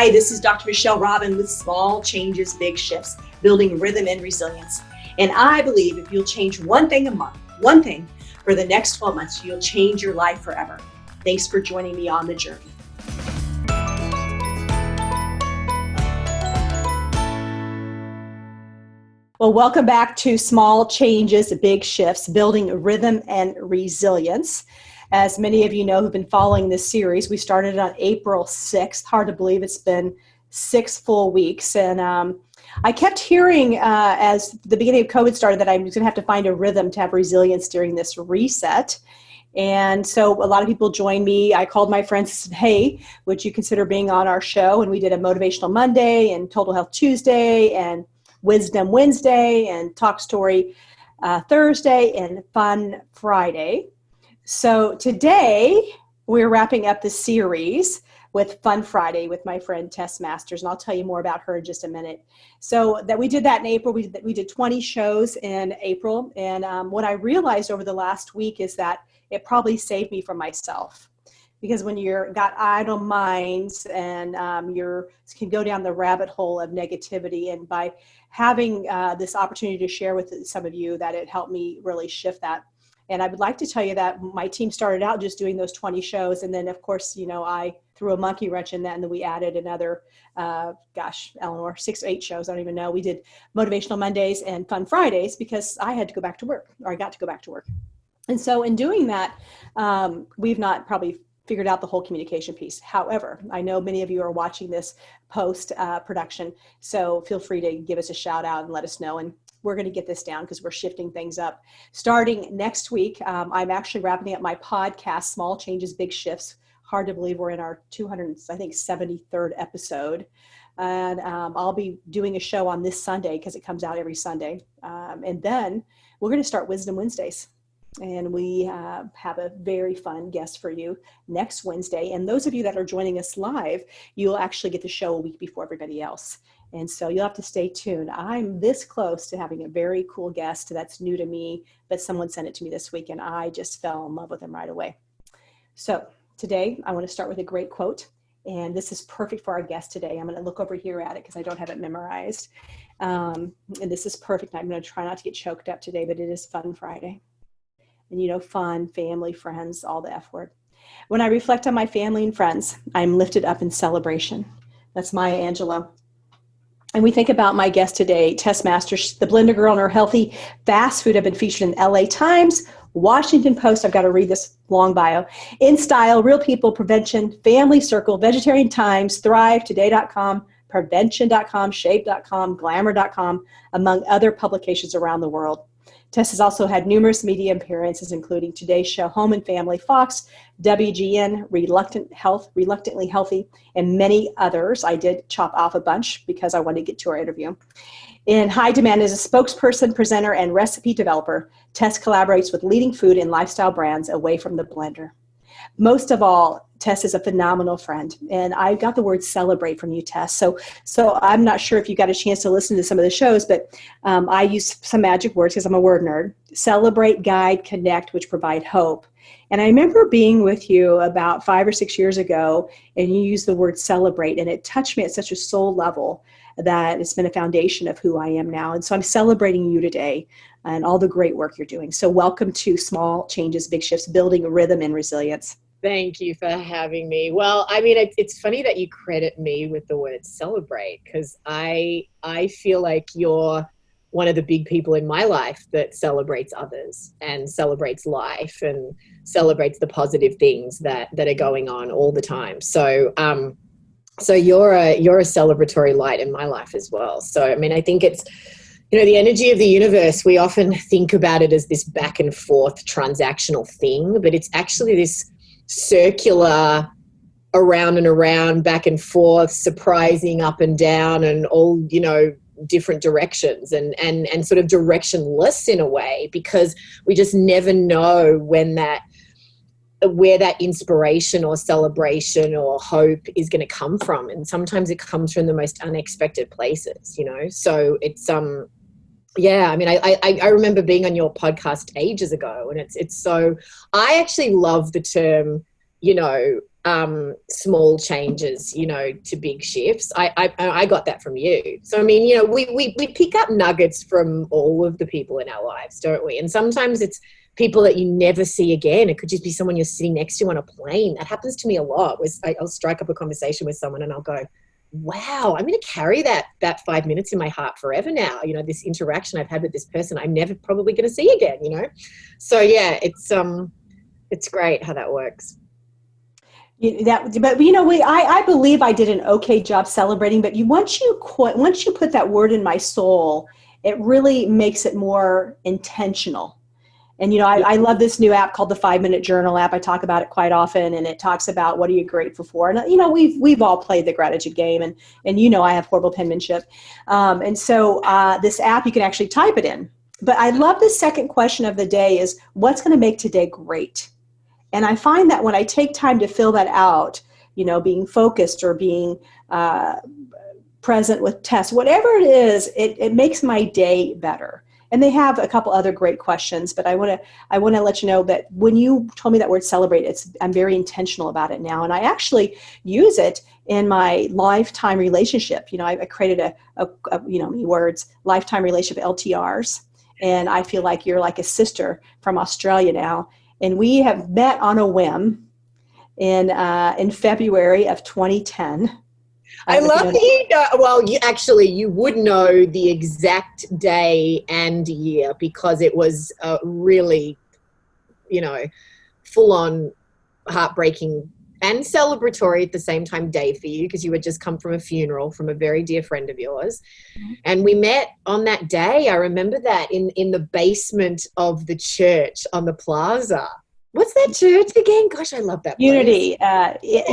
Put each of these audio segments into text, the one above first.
Hi, this is Dr. Michelle Robin with Small Changes, Big Shifts, Building Rhythm and Resilience. And I believe if you'll change one thing a month, one thing for the next 12 months, you'll change your life forever. Thanks for joining me on the journey. Well, welcome back to Small Changes, Big Shifts, Building Rhythm and Resilience. As many of you know who've been following this series, we started on April 6th. Hard to believe it's been 6 full weeks. And I kept hearing as the beginning of COVID started that I was going to have to find a rhythm to have resilience during this reset. And so a lot of people joined me. I called my friends and said, hey, would you consider being on our show? And we did a Motivational Monday and Total Health Tuesday and Wisdom Wednesday and Talk Story Thursday and Fun Friday. So today we're wrapping up the series with Fun Friday with my friend Tess Masters, and I'll tell you more about her in just a minute. So that we did that in April. We did 20 shows in April, and what I realized over the last week is that it probably saved me from myself. Because when you're got idle minds and you can go down the rabbit hole of negativity, and by having this opportunity to share with some of you, that it helped me really shift that. And I would like to tell you that my team started out just doing those 20 shows. And then, of course, you know, I threw a monkey wrench in that. And then we added another, Eleanor, 6 or 8 shows. I don't even know. We did Motivational Mondays and Fun Fridays because I had to go back to work, or I got to go back to work. And so in doing that, we've not probably figured out the whole communication piece. However, I know many of you are watching this post production. So feel free to give us a shout out and let us know. And we're going to get this down because we're shifting things up. Starting next week, I'm actually wrapping up my podcast, Small Changes, Big Shifts. Hard to believe we're in our 73rd episode. And I'll be doing a show on this Sunday because it comes out every Sunday. And then we're going to start Wisdom Wednesdays. And we have a very fun guest for you next Wednesday. And those of you that are joining us live, you'll actually get the show a week before everybody else. And so you'll have to stay tuned. I'm this close to having a very cool guest that's new to me, but someone sent it to me this week and I just fell in love with him right away. So today I want to start with a great quote. And this is perfect for our guest today. I'm going to look over here at it because I don't have it memorized. And this is perfect. I'm going to try not to get choked up today, but it is Fun Friday. And you know, fun, family, friends, all the F word. When I reflect on my family and friends, I'm lifted up in celebration. That's Maya Angelou. And we think about my guest today, Tess Masters, the Blender Girl, and her healthy fast food have been featured in LA Times, Washington Post. I've got to read this long bio. In Style, Real People, Prevention, Family Circle, Vegetarian Times, Thrive, Today.com, Prevention.com, Shape.com, Glamour.com, among other publications around the world. Tess has also had numerous media appearances, including Today's Show, Home and Family, Fox, WGN, Reluctantly Healthy, and many others. I did chop off a bunch because I wanted to get to our interview. In high demand as a spokesperson, presenter, and recipe developer, Tess collaborates with leading food and lifestyle brands away from the blender. Most of all, Tess is a phenomenal friend, and I got the word celebrate from you, Tess. So I'm not sure if you got a chance to listen to some of the shows, but I use some magic words because I'm a word nerd. Celebrate, guide, connect, which provide hope. And I remember being with you about 5 or 6 years ago, and you used the word celebrate, and it touched me at such a soul level that it's been a foundation of who I am now. And so I'm celebrating you today and all the great work you're doing. So welcome to Small Changes, Big Shifts, Building Rhythm and Resilience. Thank you for having me. Well, I mean, it's funny that you credit me with the word celebrate, because I feel like you're one of the big people in my life that celebrates others and celebrates life and celebrates the positive things that are going on all the time. So you're a celebratory light in my life as well. So, I mean, I think it's, you know, the energy of the universe, we often think about it as this back and forth transactional thing, but it's actually this circular around and around, back and forth, surprising up and down and all, you know, different directions and sort of directionless in a way, because we just never know where that inspiration or celebration or hope is going to come from. And sometimes it comes from the most unexpected places, you know? So it's, yeah, I mean, I remember being on your podcast ages ago, and it's so, I actually love the term, you know, small changes, you know, to big shifts. I got that from you. So, I mean, you know, we pick up nuggets from all of the people in our lives, don't we? And sometimes it's people that you never see again. It could just be someone you're sitting next to on a plane. That happens to me a lot. I'll strike up a conversation with someone and I'll go, wow, I'm going to carry that 5 minutes in my heart forever now. You know, this interaction I've had with this person, I'm never probably going to see again, you know? So yeah, it's great how that works. But you know, I believe I did an okay job celebrating. But once you put that word in my soul, it really makes it more intentional. And you know, I love this new app called the 5 Minute Journal app. I talk about it quite often, and it talks about what are you grateful for. And you know, we've all played the gratitude game, and you know, I have horrible penmanship, and so this app you can actually type it in. But I love the second question of the day is what's going to make today great. And I find that when I take time to fill that out, you know, being focused or being present with Tess, whatever it is, it makes my day better. And they have a couple other great questions, but I want to let you know that when you told me that word celebrate, I'm very intentional about it now. And I actually use it in my lifetime relationship. You know, I created a you know, many words, lifetime relationship LTRs. And I feel like you're like a sister from Australia now. And we have met on a whim in February of 2010. I love that you know, well, you would know the exact day and year because it was a really, you know, full on heartbreaking and celebratory at the same time day for you because you had just come from a funeral from a very dear friend of yours. Mm-hmm. And we met on that day. I remember that in the basement of the church on the plaza. What's that church again? Gosh, I love that place. Unity.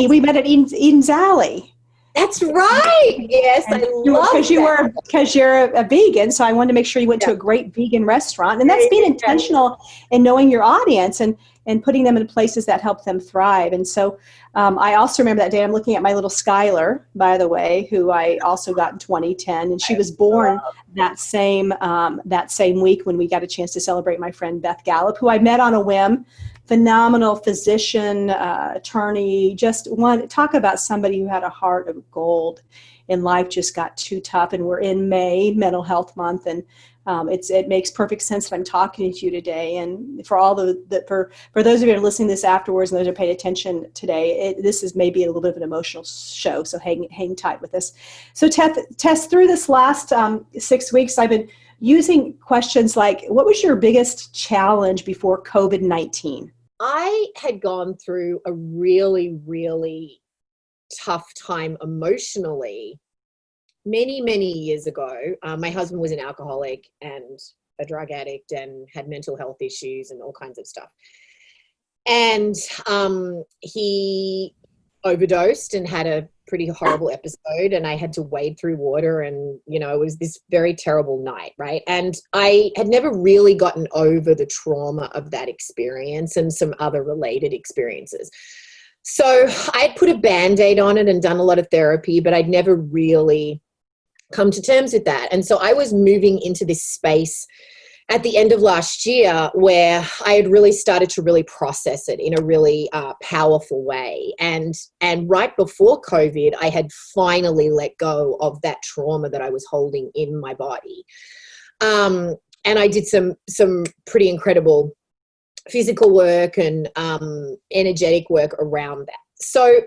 We met at Eden's Alley. That's right. Yes, I love that. Because you're a vegan, so I wanted to make sure you went to a great vegan restaurant. And that's being intentional in knowing your audience and putting them in places that help them thrive. And so I also remember that day. I'm looking at my little Skylar, by the way, who I also got in 2010, and she was born that same week when we got a chance to celebrate my friend Beth Gallup, who I met on a whim. Phenomenal physician, attorney, talk about somebody who had a heart of gold and life just got too tough. And we're in May, Mental Health Month, and it makes perfect sense that I'm talking to you today. And for all for those of you who are listening to this afterwards and those who are paying attention today, this is maybe a little bit of an emotional show, so hang tight with us. So Tess, through this last 6 weeks, I've been using questions like, what was your biggest challenge before COVID-19? I had gone through a really, really tough time emotionally many, many years ago. My husband was an alcoholic and a drug addict and had mental health issues and all kinds of stuff. And he overdosed and had a pretty horrible episode, and I had to wade through water, and you know, it was this very terrible night, right? And I had never really gotten over the trauma of that experience and some other related experiences. So I had put a Band-Aid on it and done a lot of therapy, but I'd never really come to terms with that. And so I was moving into this space at the end of last year where I had really started to really process it in a really powerful way. And right before COVID, I had finally let go of that trauma that I was holding in my body. And I did some pretty incredible physical work and energetic work around that. So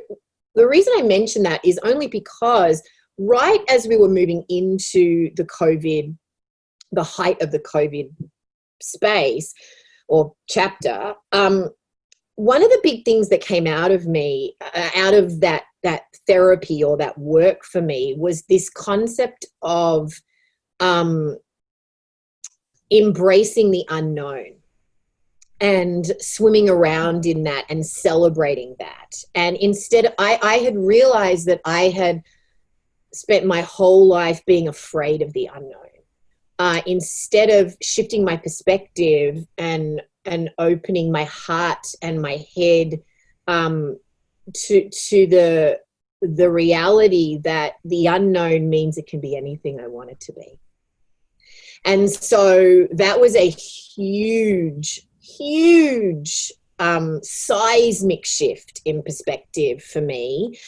the reason I mention that is only because right as we were moving into the height of the COVID space or chapter, one of the big things that came out of me, out of that therapy or that work for me, was this concept of embracing the unknown and swimming around in that and celebrating that. And instead, I had realized that I had spent my whole life being afraid of the unknown. Instead of shifting my perspective and opening my heart and my head to the reality that the unknown means it can be anything I want it to be. And so that was a huge seismic shift in perspective for me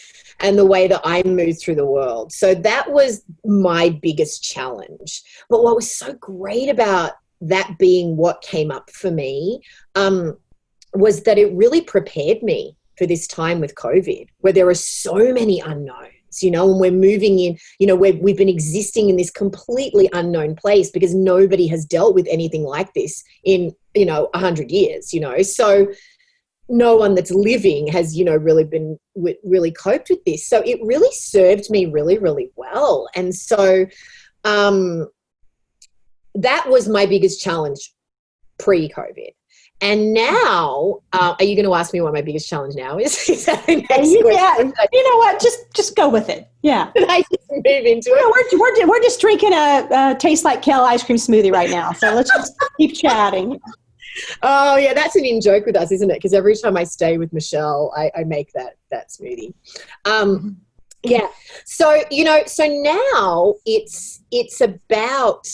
and the way that I move through the world. So that was my biggest challenge. But what was so great about that being what came up for me was that it really prepared me for this time with COVID, where there are so many unknowns, and we're moving in, we've been existing in this completely unknown place because nobody has dealt with anything like this in, 100 years, so no one that's living has, really coped with this. So it really served me really, really well. And so that was my biggest challenge pre-COVID. And now, are you going to ask me what my biggest challenge now is? Is that the next question? You know what? Just go with it. Yeah. Can I just move into it? We're just drinking a Taste Like Kale ice cream smoothie right now. So let's just keep chatting. Oh, yeah, that's an in-joke with us, isn't it? Because every time I stay with Michelle, I make that smoothie. Yeah. So, so now it's about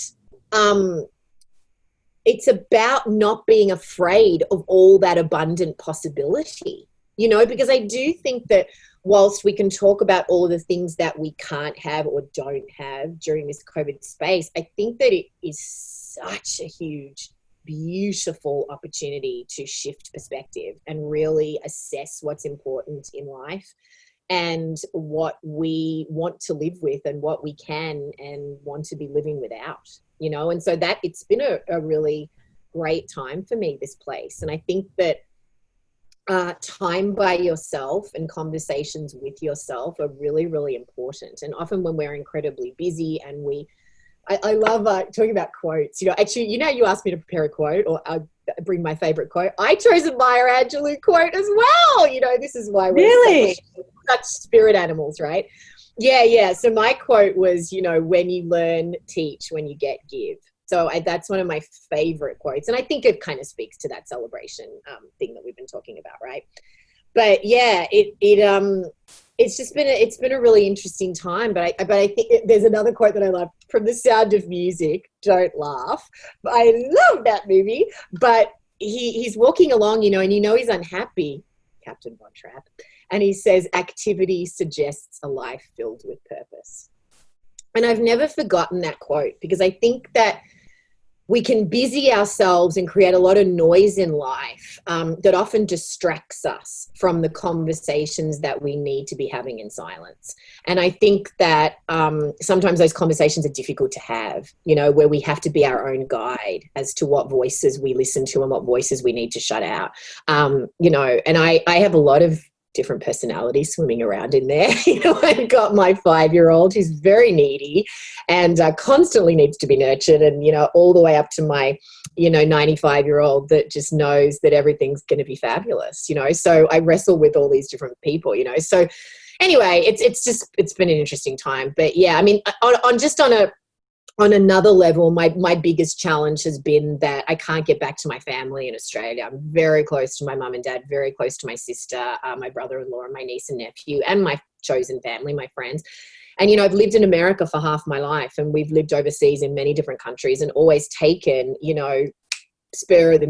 not being afraid of all that abundant possibility, because I do think that whilst we can talk about all of the things that we can't have or don't have during this COVID space, I think that it is such a huge, beautiful opportunity to shift perspective and really assess what's important in life and what we want to live with and what we can and want to be living without, and so that it's been a really great time for me, this place. And I think that time by yourself and conversations with yourself are really, really important. And often when we're incredibly busy and I love talking about quotes. Actually, you asked me to prepare a quote or bring my favorite quote. I chose a Maya Angelou quote as well. This is why we're really such spirit animals, right? Yeah. So my quote was, when you learn, teach, when you get, give. So that's one of my favorite quotes. And I think it kind of speaks to that celebration thing that we've been talking about, right? But yeah, it's been a really interesting time. But I think there's another quote that I love from The Sound of Music. Don't laugh. I love that movie. But he's walking along, and he's unhappy, Captain Von Trapp. And he says, activity suggests a life filled with purpose. And I've never forgotten that quote because I think that we can busy ourselves and create a lot of noise in life that often distracts us from the conversations that we need to be having in silence. And I think that sometimes those conversations are difficult to have, where we have to be our own guide as to what voices we listen to and what voices we need to shut out. And I have a lot of different personalities swimming around in there. I've got my 5-year-old who's very needy and constantly needs to be nurtured, and all the way up to my 95-year-old that just knows that everything's going to be fabulous. So I wrestle with all these different people. So anyway, it's been an interesting time. But yeah, I mean, on another level, my biggest challenge has been that I can't get back to my family in Australia. I'm very close to my mum and dad, very close to my sister, my brother-in-law, and my niece and nephew, and my chosen family, my friends. And, I've lived in America for half my life, and we've lived overseas in many different countries and always taken, spur of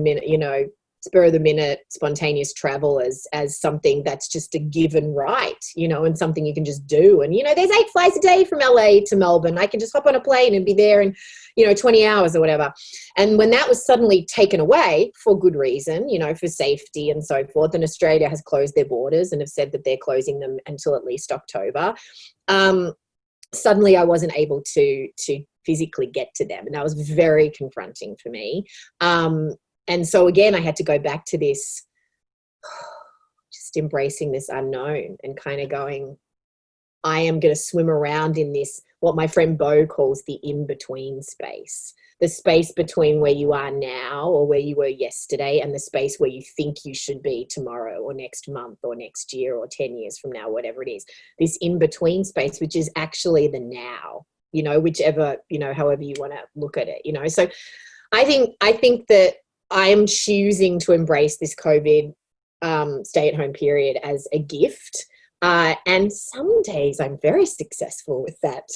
the minute spontaneous travel as something that's just a given right, and something you can just do. And, there's 8 flights a day from LA to Melbourne. I can just hop on a plane and be there in, 20 hours or whatever. And when that was suddenly taken away for good reason, for safety and so forth, and Australia has closed their borders and have said that they're closing them until at least October. Suddenly I wasn't able to physically get to them. And that was very confronting for me. And so again, I had to go back to this, just embracing this unknown and kind of going, I am going to swim around in this, what my friend Bo calls the in-between space, the space between where you are now or where you were yesterday and the space where you think you should be tomorrow or next month or next year or 10 years from now, whatever it is, this in-between space, which is actually the now, whichever, however you want to look at it, so I think that I am choosing to embrace this COVID stay-at-home period as a gift, And some days I'm very successful with that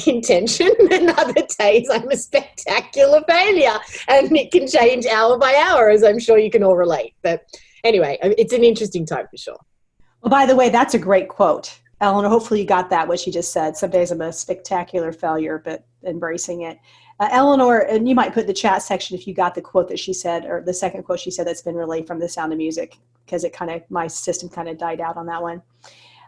intention, and other days I'm a spectacular failure, and it can change hour by hour, as I'm sure you can all relate. But anyway, it's an interesting time for sure. Well, by the way, that's a great quote, Eleanor. Hopefully you got that, what she just said. Some days I'm a spectacular failure, but embracing it. Eleanor, and you might put in the chat section if you got the quote that she said, or the second quote she said that's been relayed from The Sound of Music, because my system kind of died out on that one.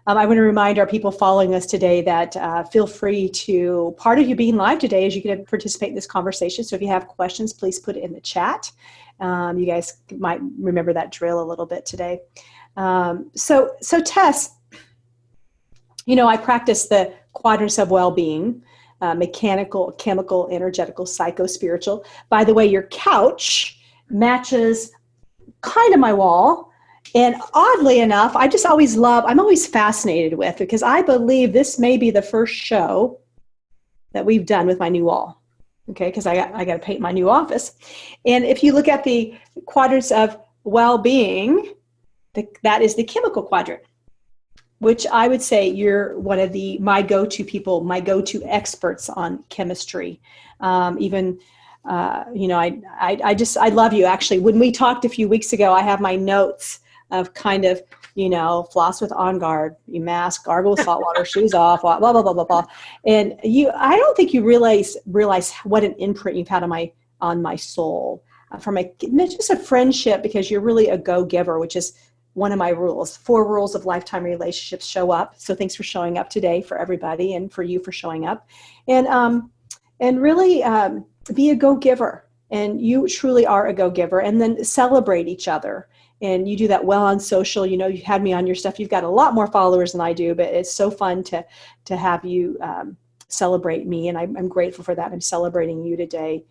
I want to remind our people following us today that feel free to, part of you being live today is you can participate in this conversation. So if you have questions, please put it in the chat. You guys might remember that drill a little bit today. So Tess, I practice the quadrants of well-being, mechanical, chemical, energetical, psycho-spiritual. By the way, your couch matches kind of my wall. And oddly enough, I'm always fascinated with, because I believe this may be the first show that we've done with my new wall. Okay, because I got to paint my new office. And if you look at the quadrants of well-being, that is the chemical quadrant, which I would say you're one of my go-to people, my go-to experts on chemistry. I love you. Actually, when we talked a few weeks ago, I have my notes of kind of, floss with On Guard, you mask, gargle with salt water, shoes off, blah, blah, blah, blah, blah. And I don't think you realize what an imprint you've had on my soul from just a friendship, because you're really a go-giver, which is one of my rules. 4 rules of lifetime relationships: show up. So thanks for showing up today, for everybody, and for you for showing up. And really be a go-giver. And you truly are a go-giver. And then celebrate each other. And you do that well on social. You had me on your stuff. You've got a lot more followers than I do, but it's so fun to have you celebrate me. And I'm grateful for that. I'm celebrating you today.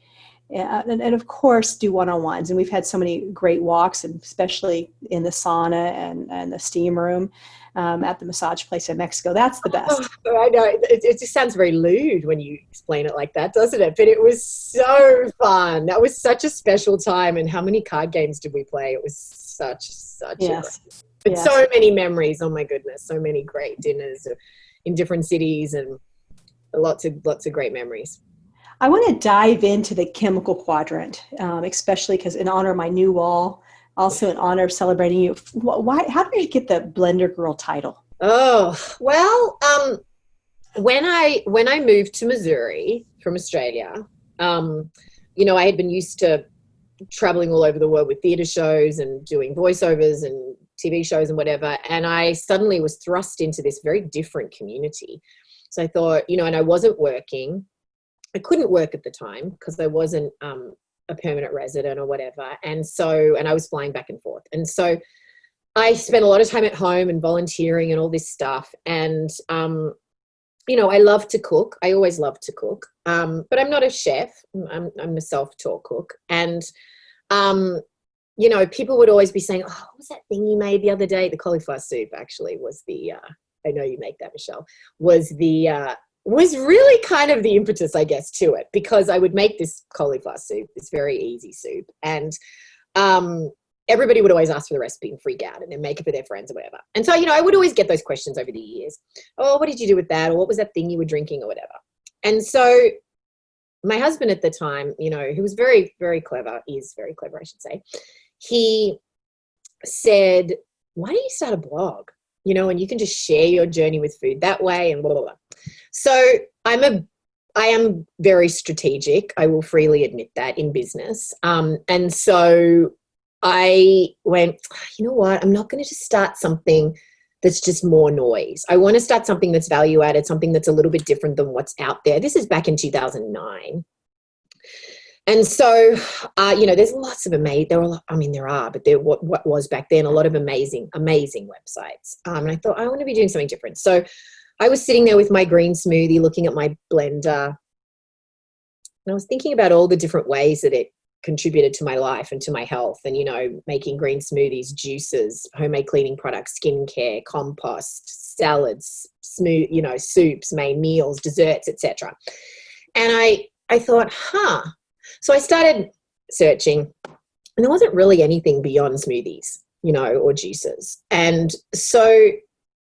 And of course, do one-on-ones. And we've had so many great walks, and especially in the sauna and the steam room at the massage place in Mexico. That's the best. Oh, I know. It just sounds very lewd when you explain it like that, doesn't it? But it was so fun. That was such a special time. And how many card games did we play? It was such yes. So many memories. Oh my goodness. So many great dinners in different cities, and lots of great memories. I want to dive into the chemical quadrant, especially because in honor of my new wall, also in honor of celebrating you. How did you get the Blender Girl title? Oh, well, when I moved to Missouri from Australia, I had been used to traveling all over the world with theater shows and doing voiceovers and TV shows and whatever. And I suddenly was thrust into this very different community. So I thought, and I wasn't working. I couldn't work at the time because I wasn't a permanent resident or whatever. And I was flying back and forth. And so I spent a lot of time at home and volunteering and all this stuff. And, I love to cook. I always love to cook. But I'm not a chef. I'm a self-taught cook. And, people would always be saying, oh, what was that thing you made the other day? The cauliflower soup actually was I know you make that, Michelle, was really kind of the impetus, I guess, to it, because I would make this cauliflower soup, this very easy soup. And everybody would always ask for the recipe and freak out and then make it for their friends or whatever. And so, I would always get those questions over the years. Oh, what did you do with that? Or what was that thing you were drinking or whatever? And so my husband at the time, who was very, very clever, is very clever, I should say, he said, why don't you start a blog? And you can just share your journey with food that way and blah, blah, blah. So I am very strategic. I will freely admit that in business. And so I went, you know what? I'm not going to just start something that's just more noise. I want to start something that's value added, something that's a little bit different than what's out there. This is back in 2009. And so, there's lots of amazing, what was back then, a lot of amazing websites. And I thought, I want to be doing something different. So I was sitting there with my green smoothie, looking at my blender. And I was thinking about all the different ways that it contributed to my life and to my health. And, making green smoothies, juices, homemade cleaning products, skincare, compost, salads, soups, main meals, desserts, etc. And I thought, So I started searching, and there wasn't really anything beyond smoothies, or juices. And so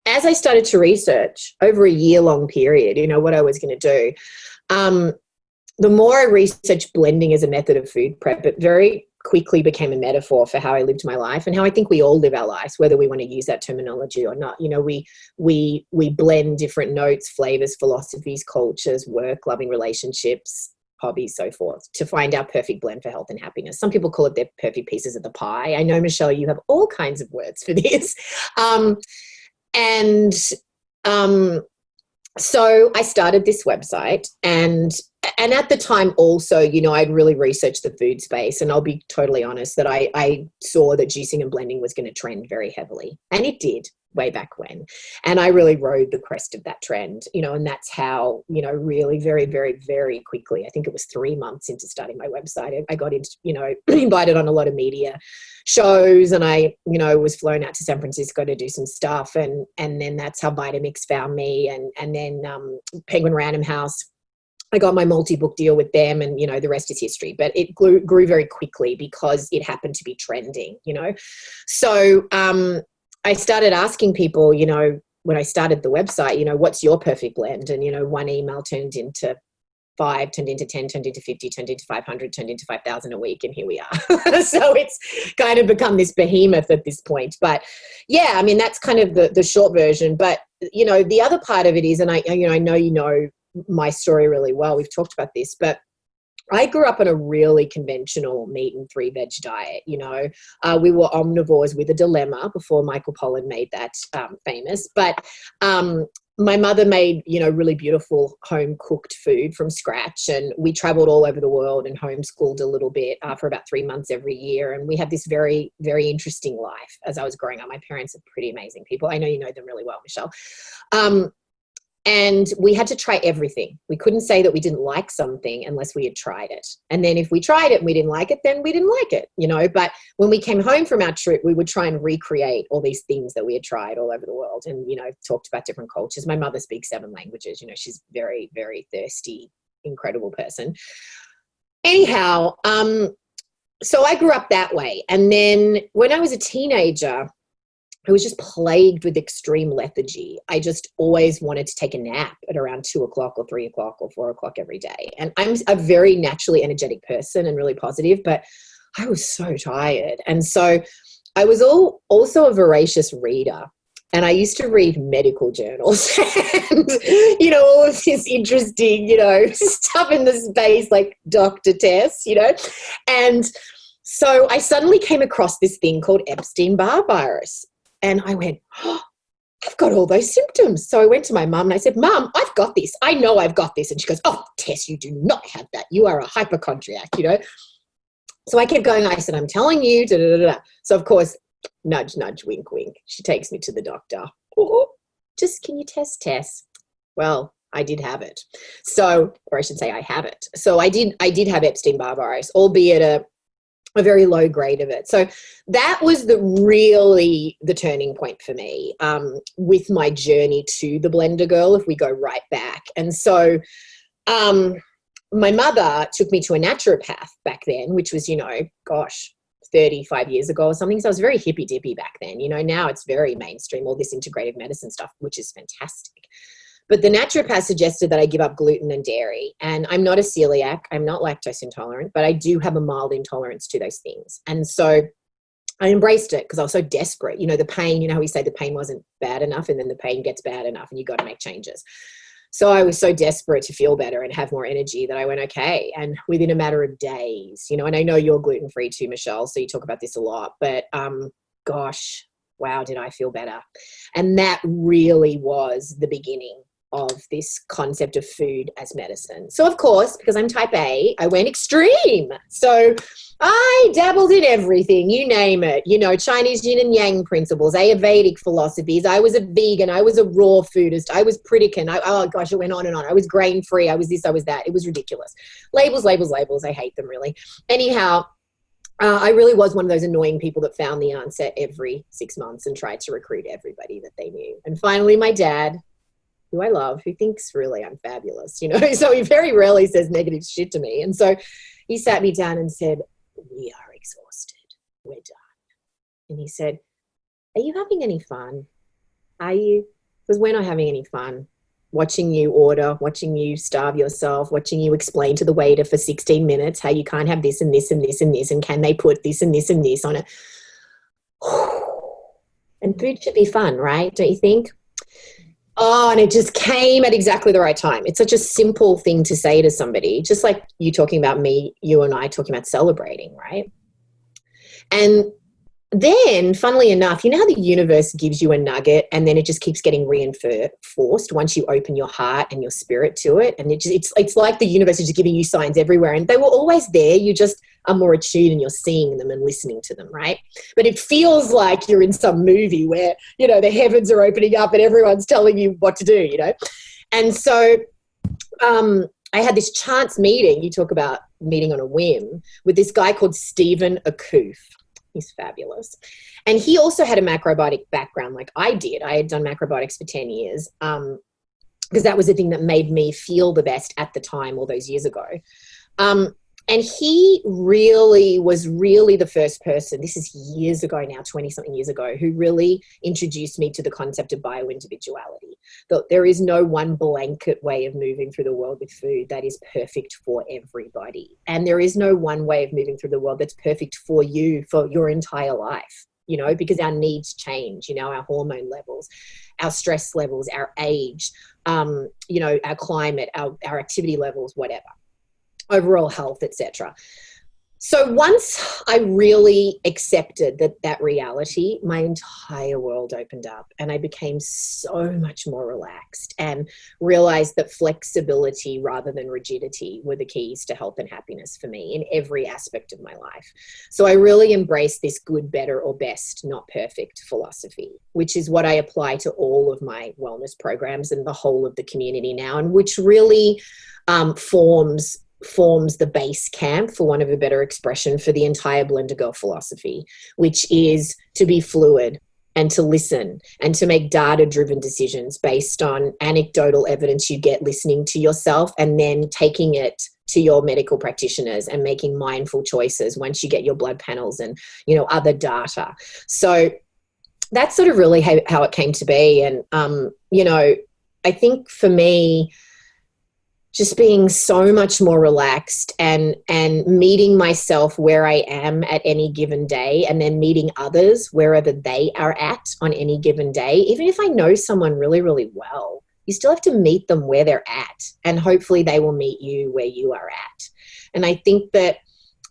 as I started to research over a year-long period, you know, what I was going to do, the more I researched blending as a method of food prep, it very quickly became a metaphor for how I lived my life and how I think we all live our lives, whether we want to use that terminology or not. You know, we blend different notes, flavors, philosophies, cultures, work, loving relationships, hobbies, so forth, to find our perfect blend for health and happiness. Some people call it their perfect pieces of the pie. I know, Michelle, you have all kinds of words for this. And so I started this website, and at the time also, you know, I'd really researched the food space, and I'll be totally honest that I saw that juicing and blending was going to trend very heavily, and it did way back when. And I really rode the crest of that trend, you know, and that's how, you know, really very, very, very quickly, I think it was 3 months into starting my website, I got into, you know, invited on a lot of media shows, and I, you know, was flown out to San Francisco to do some stuff. And then that's how Vitamix found me. And then Penguin Random House, I got my multi-book deal with them, and, you know, the rest is history. But it grew very quickly because it happened to be trending, you know. So I started asking people, you know, when I started the website, you know, what's your perfect blend? And, you know, one email turned into 5, turned into 10, turned into 50, turned into 500, turned into 5,000 a week, and here we are. So it's kind of become this behemoth at this point. But yeah, I mean, that's kind of the short version. But, you know, the other part of it is, and I know you know my story really well, we've talked about this, but I grew up on a really conventional meat and 3 veg diet. You know, we were omnivores with a dilemma before Michael Pollan made that famous. But my mother made, you know, really beautiful home cooked food from scratch. And we traveled all over the world and homeschooled a little bit for about 3 months every year. And we had this very, very interesting life as I was growing up. My parents are pretty amazing people. I know you know them really well, Michelle. And we had to try everything. We couldn't say that we didn't like something unless we had tried it. And then if we tried it and we didn't like it, then we didn't like it, you know. But when we came home from our trip, we would try and recreate all these things that we had tried all over the world, and, you know, talked about different cultures. My mother speaks 7 languages. You know, she's very, very thirsty, incredible person. Anyhow, so I grew up that way. And then when I was a teenager, I was just plagued with extreme lethargy. I just always wanted to take a nap at around 2 o'clock or 3 o'clock or 4 o'clock every day. And I'm a very naturally energetic person and really positive, but I was so tired. And so I was also a voracious reader. And I used to read medical journals and, you know, all of this interesting, you know, stuff in the space like Dr. Tess, you know. And so I suddenly came across this thing called Epstein-Barr Virus. And I went, oh, I've got all those symptoms. So I went to my mum and I said, Mum, I've got this. I know I've got this. And she goes, oh, Tess, you do not have that. You are a hypochondriac, you know. So I kept going. I said, I'm telling you. Da, da, da, da. So, of course, nudge, nudge, wink, wink. She takes me to the doctor. Oh, just can you test Tess? Well, I did have it. So, or I should say I have it. So I did have Epstein-Barr virus, albeit a very low grade of it. So that was the turning point for me with my journey to the Blender Girl, if we go right back. And so my mother took me to a naturopath back then, which was, you know, gosh, 35 years ago or something. So I was very hippy dippy back then. You know, now it's very mainstream, all this integrative medicine stuff, which is fantastic. But the naturopath suggested that I give up gluten and dairy. And I'm not a celiac. I'm not lactose intolerant, but I do have a mild intolerance to those things. And so I embraced it because I was so desperate. You know, the pain, you know how we say the pain wasn't bad enough, and then the pain gets bad enough and you got to make changes. So I was so desperate to feel better and have more energy that I went, okay. And within a matter of days, you know, and I know you're gluten-free too, Michelle, so you talk about this a lot, but gosh, wow, did I feel better. And that really was the beginning of this concept of food as medicine. So of course, because I'm type A, I went extreme. So I dabbled in everything, you name it, you know, Chinese yin and yang principles, Ayurvedic philosophies. I was a vegan. I was a raw foodist. I was Pritikin. Oh gosh, it went on and on. I was grain free. I was this, I was that. It was ridiculous. Labels, labels, labels. I hate them really. Anyhow, I really was one of those annoying people that found the answer every 6 months and tried to recruit everybody that they knew. And finally, my dad, who I love, who thinks really I'm fabulous, you know, so he very rarely says negative shit to me. And so he sat me down and said, we are exhausted. We're done. And he said, are you having any fun? Are you? Because we're not having any fun watching you order, watching you starve yourself, watching you explain to the waiter for 16 minutes how you can't have this and this and this and this, and can they put this and this and this on it. And food should be fun, right? Don't you think? Oh, and it just came at exactly the right time. It's such a simple thing to say to somebody, just like you talking about me, you and I talking about celebrating, right? And then, funnily enough, you know how the universe gives you a nugget and then it just keeps getting reinforced once you open your heart and your spirit to it. And it's like the universe is just giving you signs everywhere, and they were always there. You just are more attuned and you're seeing them and listening to them, right? But it feels like you're in some movie where, you know, the heavens are opening up and everyone's telling you what to do, you know? And so I had this chance meeting, you talk about meeting on a whim, with this guy called Stephen Akoof. He's fabulous. And he also had a macrobiotic background like I did. I had done macrobiotics for 10 years because that was the thing that made me feel the best at the time all those years ago. And he really was the first person, this is years ago now, 20-something years ago, who really introduced me to the concept of bioindividuality. That there is no one blanket way of moving through the world with food that is perfect for everybody. And there is no one way of moving through the world that's perfect for you for your entire life, you know, because our needs change, you know, our hormone levels, our stress levels, our age, you know, our climate, our activity levels, whatever. Overall health, etc. So once I really accepted that reality, my entire world opened up and I became so much more relaxed and realized that flexibility rather than rigidity were the keys to health and happiness for me in every aspect of my life. So I really embraced this good, better, or best, not perfect philosophy, which is what I apply to all of my wellness programs and the whole of the community now, and which really forms the base camp, for want of a better expression, for the entire Blender Girl philosophy, which is to be fluid and to listen and to make data-driven decisions based on anecdotal evidence you get listening to yourself, and then taking it to your medical practitioners and making mindful choices once you get your blood panels and, you know, other data. So that's sort of really how it came to be. And, you know, I think for me, just being so much more relaxed and meeting myself where I am at any given day, and then meeting others wherever they are at on any given day. Even if I know someone really, really well, you still have to meet them where they're at, and hopefully they will meet you where you are at. And I think that,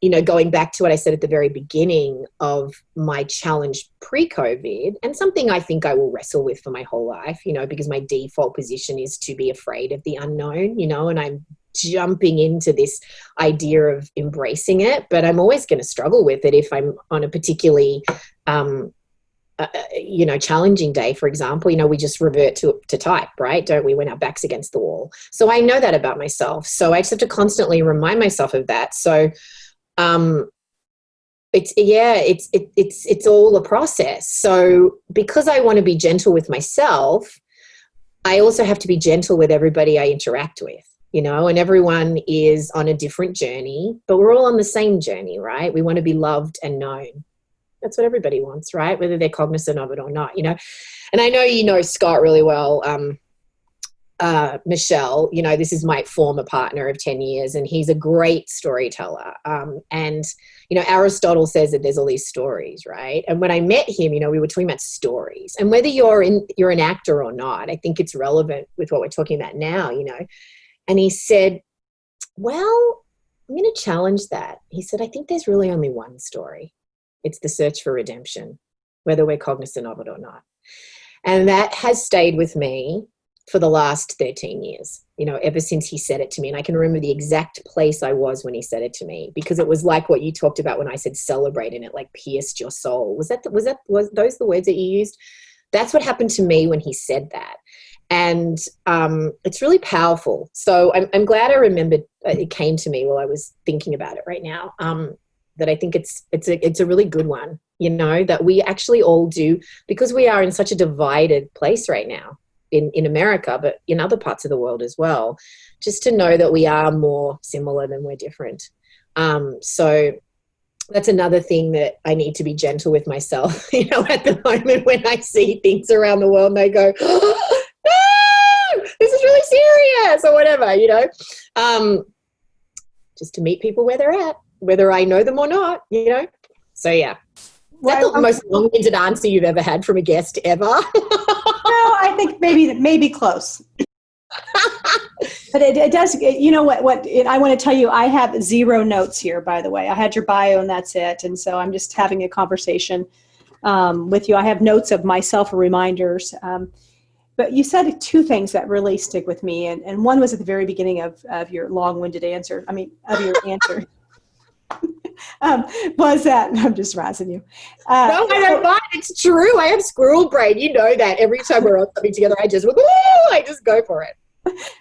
you know, going back to what I said at the very beginning of my challenge pre-COVID, and something I think I will wrestle with for my whole life, you know, because my default position is to be afraid of the unknown, you know, and I'm jumping into this idea of embracing it, but I'm always going to struggle with it if I'm on a particularly, you know, challenging day. For example, you know, we just revert to type, right? Don't we, when our back's against the wall? So I know that about myself. So I just have to constantly remind myself of that. So it's all a process. So because I want to be gentle with myself, I also have to be gentle with everybody I interact with, you know, and everyone is on a different journey, but we're all on the same journey, right? We want to be loved and known. That's what everybody wants, right? Whether they're cognizant of it or not, you know. And I know you know Scott really well, Michelle, you know, this is my former partner of 10 years, and he's a great storyteller. And, you know, Aristotle says that there's all these stories, right? And when I met him, you know, we were talking about stories, and whether you're an actor or not, I think it's relevant with what we're talking about now, you know. And he said, well, I'm going to challenge that. He said, I think there's really only one story. It's the search for redemption, whether we're cognizant of it or not. And that has stayed with me for the last 13 years, you know, ever since he said it to me. And I can remember the exact place I was when he said it to me, because it was like what you talked about when I said celebrate, and it like pierced your soul. Was those the words that you used? That's what happened to me when he said that. And it's really powerful. So I'm glad I remembered it came to me while I was thinking about it right now, that I think it's a really good one, you know, that we actually all do, because we are in such a divided place right now. In America, but in other parts of the world as well, just to know that we are more similar than we're different. So that's another thing that I need to be gentle with myself, at the moment when I see things around the world and I go, oh, no, this is really serious or whatever, just to meet people where they're at, whether I know them or not, So, yeah. That's the most long-winded answer you've ever had from a guest ever. No, I think maybe close. But it does, I want to tell you, I have 0 notes here, by the way. I had your bio and that's it. And so I'm just having a conversation with you. I have notes of myself or reminders. But you said 2 things that really stick with me. And one was at the very beginning of your long-winded answer. Of your answer. Was that, I'm just razzing you. No, I don't mind. It's true. I have squirrel brain. You know that. Every time we're on something together, I just go for it.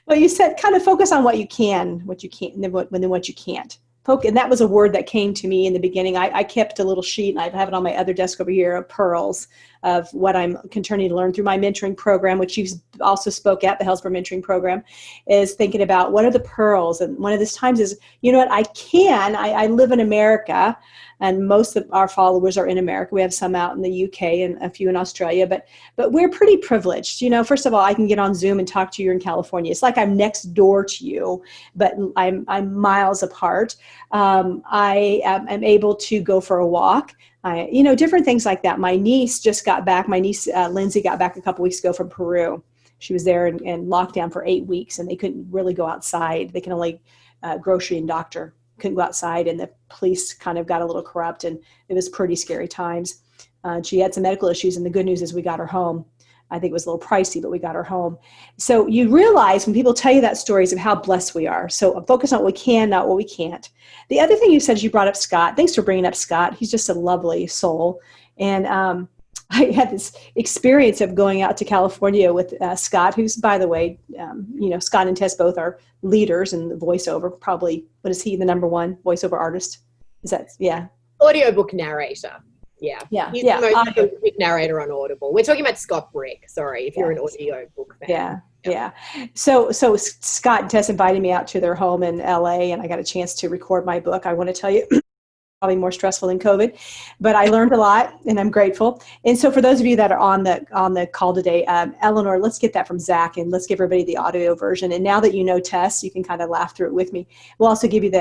Well, you said kind of focus on what you can, and then what you can't. And that was a word that came to me in the beginning. I kept a little sheet, and I have it on my other desk over here, of pearls of what I'm continuing to learn through my mentoring program, which you also spoke at the Hellsborough Mentoring Program, is thinking about what are the pearls. And one of those times is, what I live in America, and most of our followers are in America. We have some out in the UK and a few in Australia, but we're pretty privileged. First of all, I can get on Zoom and talk to you in California. It's like I'm next door to you, but I'm miles apart. I am able to go for a walk. Different things like that. My niece just got back. My niece, Lindsay, got back a couple weeks ago from Peru. She was there in lockdown for 8 weeks, and they couldn't really go outside. They can only grocery and doctor. Couldn't go outside, and the police kind of got a little corrupt, and it was pretty scary times. She had some medical issues, and the good news is we got her home. I think it was a little pricey, but we got her home. So you realize when people tell you that stories of how blessed we are. So focus on what we can, not what we can't. The other thing you said is you brought up Scott. Thanks for bringing up Scott. He's just a lovely soul. And I had this experience of going out to California with Scott, who's, by the way, Scott and Tess both are leaders in the voiceover. Probably, what is he, the #1 voiceover artist? Is that, yeah. Audiobook narrator. Yeah. He's the most prolific narrator on Audible. We're talking about Scott Brick, sorry, if you're an audiobook fan. Yeah. So Scott and Tess invited me out to their home in LA, and I got a chance to record my book. I want to tell you, probably more stressful than COVID, but I learned a lot, and I'm grateful. And so for those of you that are on the call today, Eleanor, let's get that from Zach, and let's give everybody the audio version. And now that you know Tess, you can kind of laugh through it with me. We'll also give you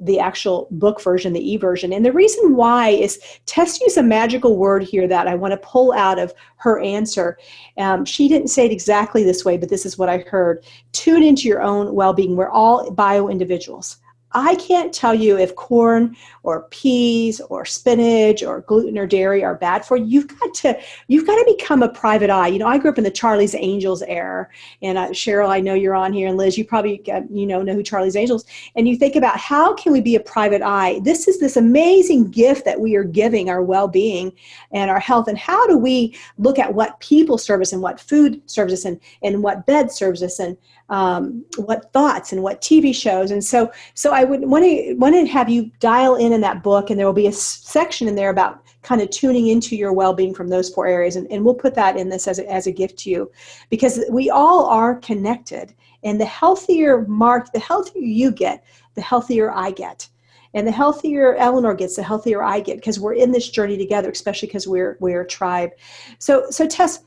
the actual book version, the e-version. And the reason why is Tess used a magical word here that I want to pull out of her answer. She didn't say it exactly this way, but this is what I heard. Tune into your own well-being. We're all bio-individuals. I can't tell you if corn or peas or spinach or gluten or dairy are bad for you. You've got to become a private eye. I grew up in the Charlie's Angels era, and Cheryl, I know you're on here, and Liz, you probably know who Charlie's Angels. And you think about how can we be a private eye? This is this amazing gift that we are giving our well-being and our health. And how do we look at what people serve us and what food serves us and what bed serves us and what thoughts and what TV shows. And so I would want to have you dial in that book, and there will be a section in there about kind of tuning into your well-being from those 4 areas. And we'll put that in this as a gift to you, because we all are connected. And the healthier you get, the healthier I get. And the healthier Eleanor gets, the healthier I get, because we're in this journey together, especially because we're a tribe. So Tess,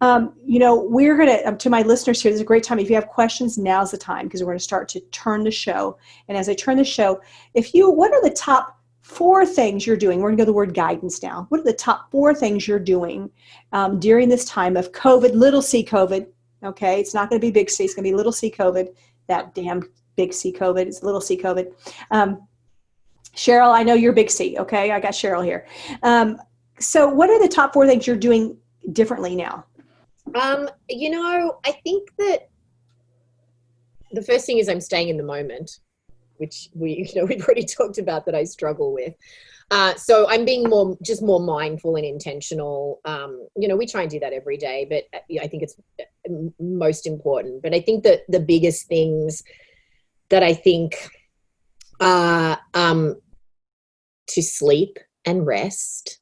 we're going to my listeners here, this is a great time. If you have questions, now's the time, because we're going to start to turn the show. And as I turn the show, what are the top 4 things you're doing? We're going to go to the word guidance now. What are the top 4 things you're doing during this time of COVID, little c COVID? Okay. It's not going to be big C. It's going to be little c COVID. That damn big C COVID. It's little c COVID. Cheryl, I know you're big C. Okay. I got Cheryl here. So what are the top 4 things you're doing differently now? I think that the first thing is I'm staying in the moment, which we've already talked about that I struggle with. So I'm being more mindful and intentional. We try and do that every day, but I think it's most important. But I think that the biggest things that I think are to sleep and rest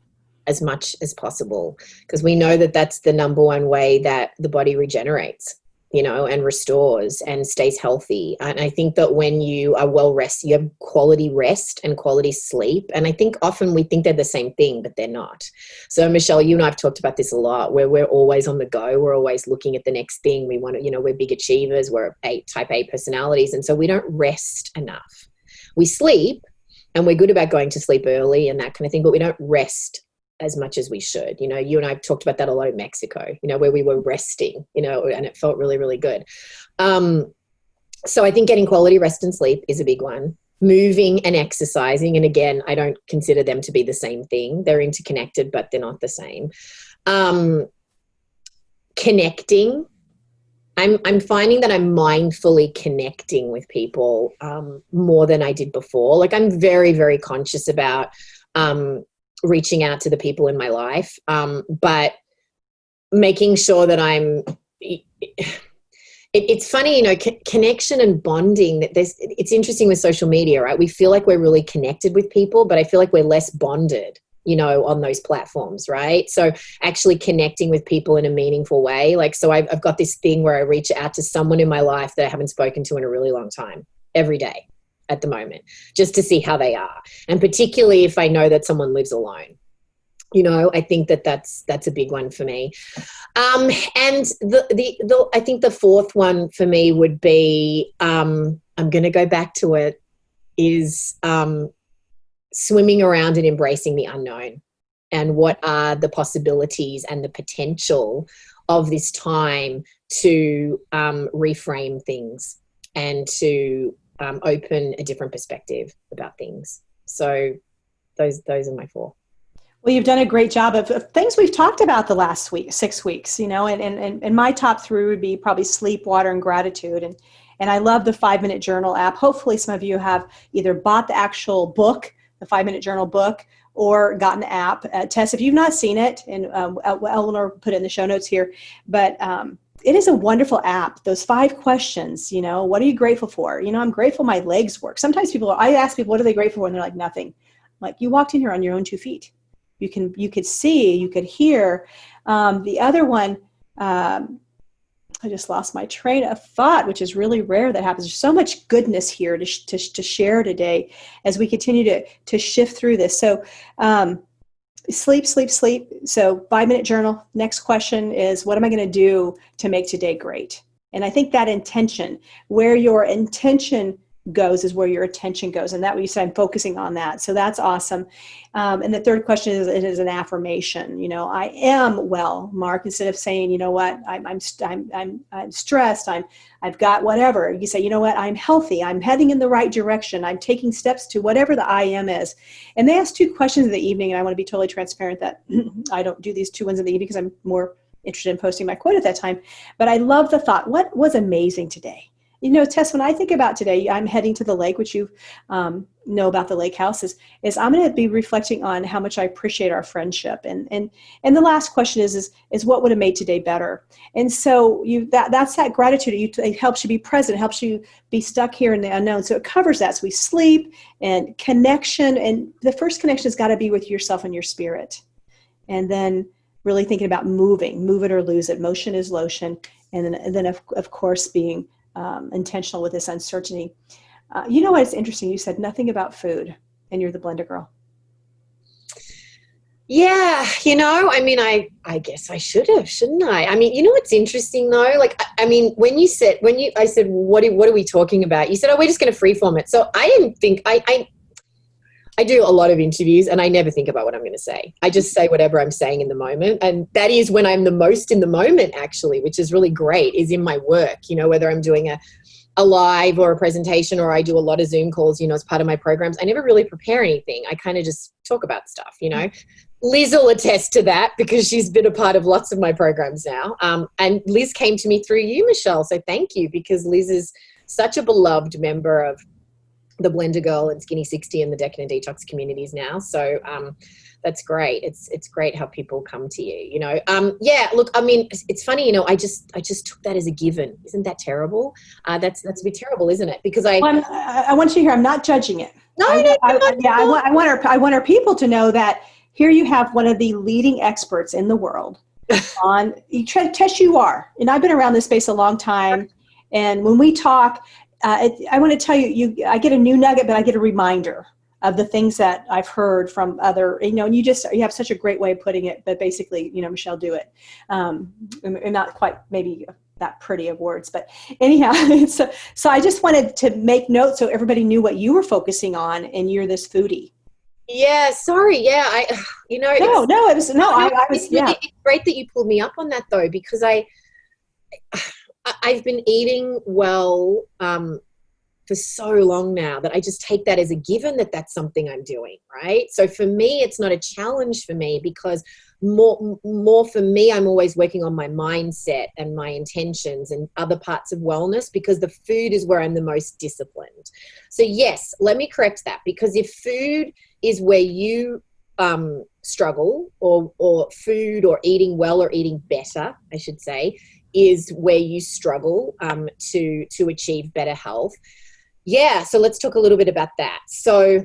as much as possible, because we know that that's the #1 way that the body regenerates. and restores and stays healthy. And I think that when you are well rested, you have quality rest and quality sleep. And I think often we think they're the same thing, but they're not. So Michelle, you and I have talked about this a lot, where we're always on the go. We're always looking at the next thing. We want to, we're big achievers. We're type A personalities. And so we don't rest enough. We sleep, and we're good about going to sleep early and that kind of thing, but we don't rest as much as we should. You and I have talked about that a lot in Mexico, where we were resting, and it felt really, really good. So I think getting quality rest and sleep is a big one. Moving and exercising. And again, I don't consider them to be the same thing. They're interconnected, but they're not the same. Connecting. I'm finding that I'm mindfully connecting with people more than I did before. Like, I'm very, very conscious about reaching out to the people in my life, but making sure that it's funny, connection and bonding. It's interesting with social media, right? We feel like we're really connected with people, but I feel like we're less bonded, on those platforms, right? So actually connecting with people in a meaningful way. Like, so I've got this thing where I reach out to someone in my life that I haven't spoken to in a really long time, every day at the moment, just to see how they are. And particularly if I know that someone lives alone, I think that's a big one for me. And I think the fourth one for me would be, I'm going to go back to it, is swimming around and embracing the unknown, and what are the possibilities and the potential of this time to reframe things and to open a different perspective about things. So those are my four. Well, you've done a great job of things we've talked about the last 6 weeks, and my top three would be probably sleep, water, and gratitude. And I love the 5-Minute Journal app. Hopefully some of you have either bought the actual book, the 5-Minute Journal book, or gotten the app. Tess, if you've not seen it, and Eleanor put it in the show notes here, but it is a wonderful app. Those 5 questions, what are you grateful for? I'm grateful my legs work. Sometimes I ask people, what are they grateful for? And they're like, nothing. I'm like, you walked in here on your own 2 feet. You could see, you could hear. The other one, I just lost my train of thought, which is really rare that happens. There's so much goodness here to share today as we continue to shift through this. So sleep. So 5-Minute Journal. Next question is, what am I going to do to make today great? And I think that intention, where your intention goes is where your attention goes. And that way you said, I'm focusing on that. So that's awesome. And the third question is an affirmation. I am well, Mark, instead of saying, you know what, I'm stressed. I've got whatever. You say, you know what, I'm healthy. I'm heading in the right direction. I'm taking steps to whatever the I am is. And they ask 2 questions in the evening. And I want to be totally transparent that I don't do these 2 ones in the evening because I'm more interested in posting my quote at that time. But I love the thought, what was amazing today? Tess, when I think about today, I'm heading to the lake, which you know about the lake house, is I'm going to be reflecting on how much I appreciate our friendship. And the last question is what would have made today better? And so that's that gratitude. It helps you be present. It helps you be stuck here in the unknown. So it covers that. So we sleep and connection. And the first connection has got to be with yourself and your spirit. And then really thinking about move it or lose it. Motion is lotion. And then of course, being intentional with this uncertainty. You know what? It's interesting. You said nothing about food, and you're the blender girl. Yeah, I guess I should have, shouldn't I? What's interesting though? Like, when I said, what are we talking about? You said, oh, we're just going to freeform it. So I didn't think I do a lot of interviews and I never think about what I'm going to say. I just say whatever I'm saying in the moment. And that is when I'm the most in the moment, actually, which is really great, is in my work, whether I'm doing a live or a presentation, or I do a lot of Zoom calls, as part of my programs. I never really prepare anything. I kind of just talk about stuff, Liz will attest to that because she's been a part of lots of my programs now. And Liz came to me through you, Michelle. So thank you, because Liz is such a beloved member of the Blender Girl and Skinny 60 and the Decadent Detox communities now. So that's great. It's great how people come to you, Yeah, look, it's funny, I just took that as a given. Isn't that terrible? That's a bit terrible, isn't it? Because I want you to hear, I'm not judging it. I want our people to know that here you have one of the leading experts in the world on Tess, you are, and I've been around this space a long time. And when we talk, I want to tell you, I get a new nugget, but I get a reminder of the things that I've heard from other, and you have such a great way of putting it, but basically, Michelle, do it. And not quite maybe that pretty of words, but anyhow, so I just wanted to make note so everybody knew what you were focusing on, and you're this foodie. Yeah, sorry. Yeah, I was it's great that you pulled me up on that though, because I've been eating well for so long now that I just take that as a given that that's something I'm doing, right? So for me, it's not a challenge for me, because more for me, I'm always working on my mindset and my intentions and other parts of wellness, because the food is where I'm the most disciplined. So yes, let me correct that, because if food is where you struggle, or food or eating well or eating better, I should say, is where you struggle to achieve better health. Yeah, so let's talk a little bit about that. So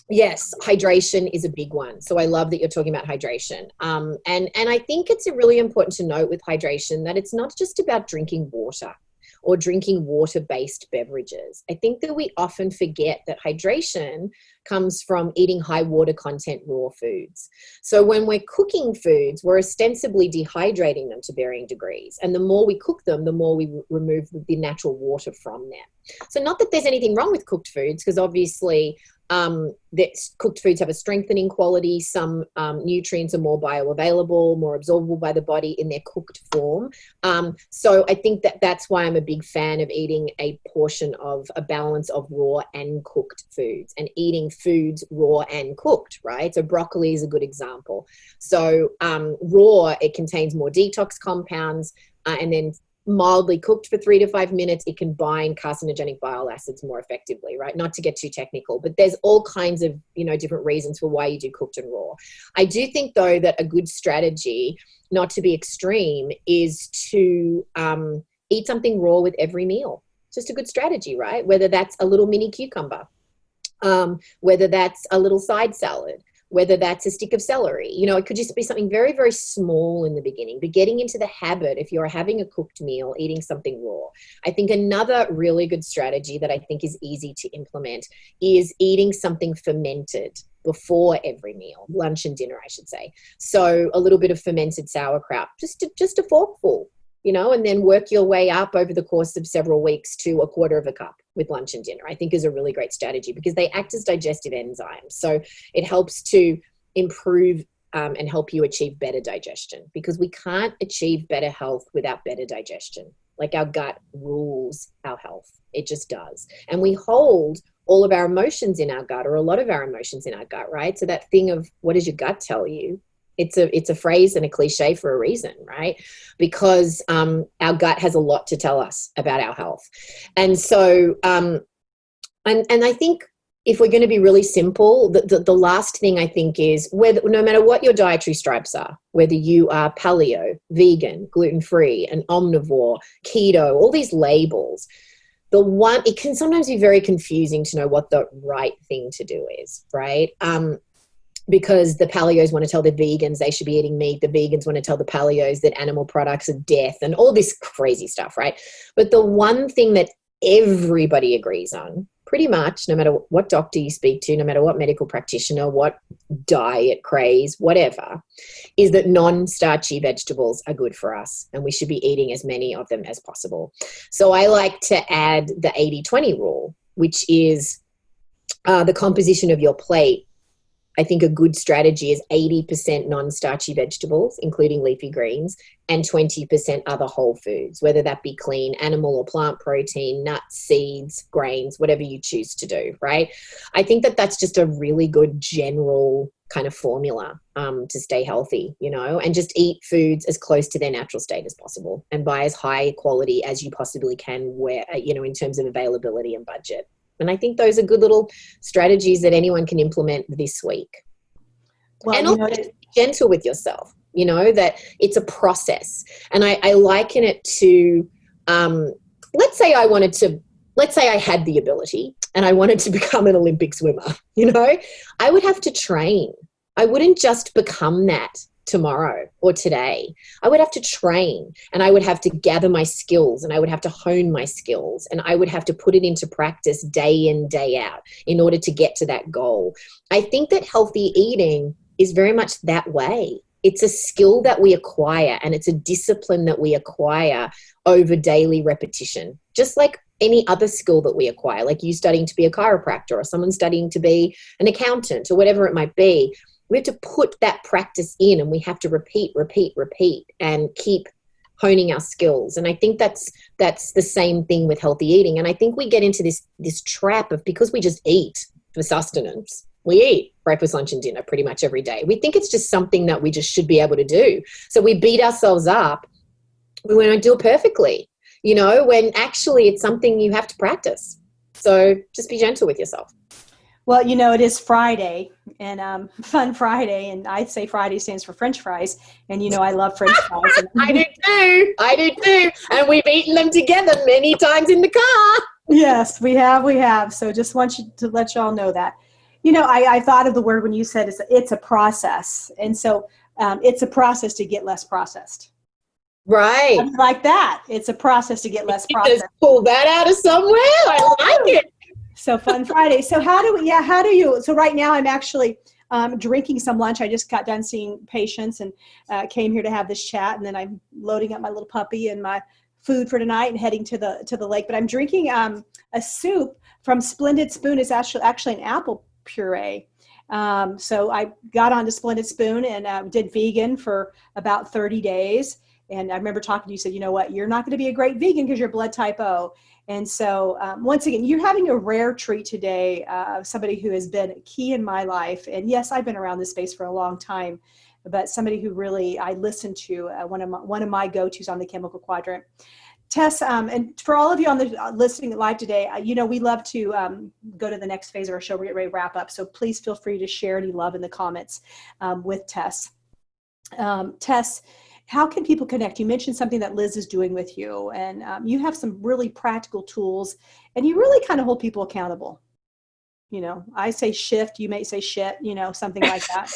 yes, hydration is a big one. So I love that you're talking about hydration. And I think it's really important to note with hydration that it's not just about drinking water or drinking water-based beverages. I think that we often forget that hydration comes from eating high water content raw foods. So when we're cooking foods, we're ostensibly dehydrating them to varying degrees. And the more we cook them, the more we remove the natural water from them. So not that there's anything wrong with cooked foods, because obviously that cooked foods have a strengthening quality. Some nutrients are more bioavailable, more absorbable by the body in their cooked form. So I think that that's why I'm a big fan of eating a portion of a balance of raw and cooked foods, and eating foods raw and cooked, right? So broccoli is a good example. So raw, it contains more detox compounds, and then mildly cooked for 3 to 5 minutes, it can bind carcinogenic bile acids more effectively, right? Not to get too technical, but there's all kinds of, different reasons for why you do cooked and raw. I do think though that a good strategy, not to be extreme, is to eat something raw with every meal. It's just a good strategy, right? Whether that's a little mini cucumber, whether that's a little side salad, whether that's a stick of celery. It could just be something very, very small in the beginning, but getting into the habit, if you're having a cooked meal, eating something raw. I think another really good strategy that I think is easy to implement is eating something fermented before every meal, lunch and dinner, I should say. So a little bit of fermented sauerkraut, just a forkful, and then work your way up over the course of several weeks to a quarter of a cup with lunch and dinner, I think is a really great strategy, because they act as digestive enzymes. So it helps to improve and help you achieve better digestion, because we can't achieve better health without better digestion. Like, our gut rules our health. It just does. And we hold all of our emotions in our gut, or a lot of our emotions in our gut, right? So that thing of, what does your gut tell you? It's a phrase and a cliche for a reason, right? Because our gut has a lot to tell us about our health. And so, and I think if we're going to be really simple, the last thing I think is, no matter what your dietary stripes are, whether you are paleo, vegan, gluten-free, an omnivore, keto, all these labels, it can sometimes be very confusing to know what the right thing to do is, right? Because the paleos want to tell the vegans they should be eating meat. The vegans want to tell the paleos that animal products are death, and all this crazy stuff, right? But the one thing that everybody agrees on, pretty much, no matter what doctor you speak to, no matter what medical practitioner, what diet craze, whatever, is that non-starchy vegetables are good for us, and we should be eating as many of them as possible. So I like to add the 80-20 rule, which is the composition of your plate. I think a good strategy is 80% non-starchy vegetables, including leafy greens, and 20% other whole foods, whether that be clean animal or plant protein, nuts, seeds, grains, whatever you choose to do, right? I think that that's just a really good general kind of formula to stay healthy, and just eat foods as close to their natural state as possible, and buy as high quality as you possibly can, in terms of availability and budget. And I think those are good little strategies that anyone can implement this week. Well, and also be gentle with yourself, that it's a process. And I liken it to, let's say I had the ability and I wanted to become an Olympic swimmer, I would have to train. I wouldn't just become that tomorrow or today. I would have to train, and I would have to gather my skills, and I would have to hone my skills, and I would have to put it into practice day in, day out in order to get to that goal. I think that healthy eating is very much that way. It's a skill that we acquire, and it's a discipline that we acquire over daily repetition, just like any other skill that we acquire, like you studying to be a chiropractor or someone studying to be an accountant or whatever it might be. We have to put that practice in, and we have to repeat, and keep honing our skills. And I think that's the same thing with healthy eating. And I think we get into this trap of, because we just eat for sustenance, we eat breakfast, lunch, and dinner pretty much every day. We think it's just something that we just should be able to do. So we beat ourselves up when we don't do it perfectly, when actually it's something you have to practice. So just be gentle with yourself. Well, it is Friday, and Fun Friday, and I say Friday stands for French fries, and I love French fries. I do too, and we've eaten them together many times in the car. Yes, we have. So just want you to let y'all know that. I thought of the word when you said it's a process, and so it's a process to get less processed. Right. Like that. It's a process to get less processed. Just pull that out of somewhere. I like it. So Fun Friday. So so right now I'm actually drinking some lunch. I just got done seeing patients and came here to have this chat. And then I'm loading up my little puppy and my food for tonight and heading to the lake. But I'm drinking a soup from Splendid Spoon. It's actually an apple puree. So I got onto Splendid Spoon and did vegan for about 30 days. And I remember talking to you, you said, you know what, you're not going to be a great vegan because you're blood type O. And so once again, you're having a rare treat today, somebody who has been key in my life. And yes, I've been around this space for a long time, but somebody who really I listen to, one of my go-tos on the chemical quadrant. Tess, and for all of you on the listening live today, we love to go to the next phase of our show. We're getting ready to wrap up. So please feel free to share any love in the comments with Tess. Tess, how can people connect? You mentioned something that Liz is doing with you, and you have some really practical tools, and you really kind of hold people accountable. I say shift, you may say shit, something like that.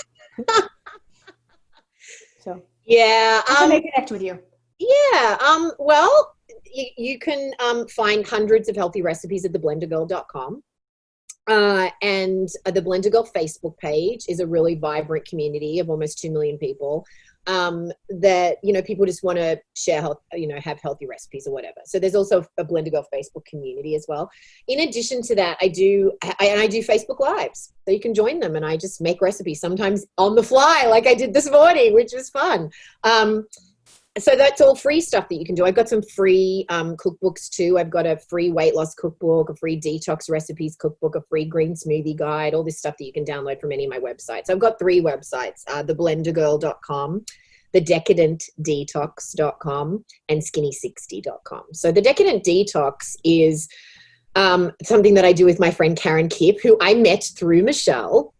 So yeah, how can they connect with you? Yeah, well, you can find hundreds of healthy recipes at theblendergirl.com. And the Blender Girl Facebook page is a really vibrant community of almost 2 million people that, people just want to share health, have healthy recipes or whatever. So there's also a Blender Girl Facebook community as well. In addition to that, I do Facebook Lives. So you can join them, and I just make recipes sometimes on the fly, like I did this morning, which was fun. So that's all free stuff that you can do. I've got some free cookbooks too. I've got a free weight loss cookbook, a free detox recipes cookbook, a free green smoothie guide, all this stuff that you can download from any of my websites. I've got 3 websites, theblendergirl.com, thedecadentdetox.com, and skinny60.com. So the Decadent Detox is something that I do with my friend Karen Kipp, who I met through Michelle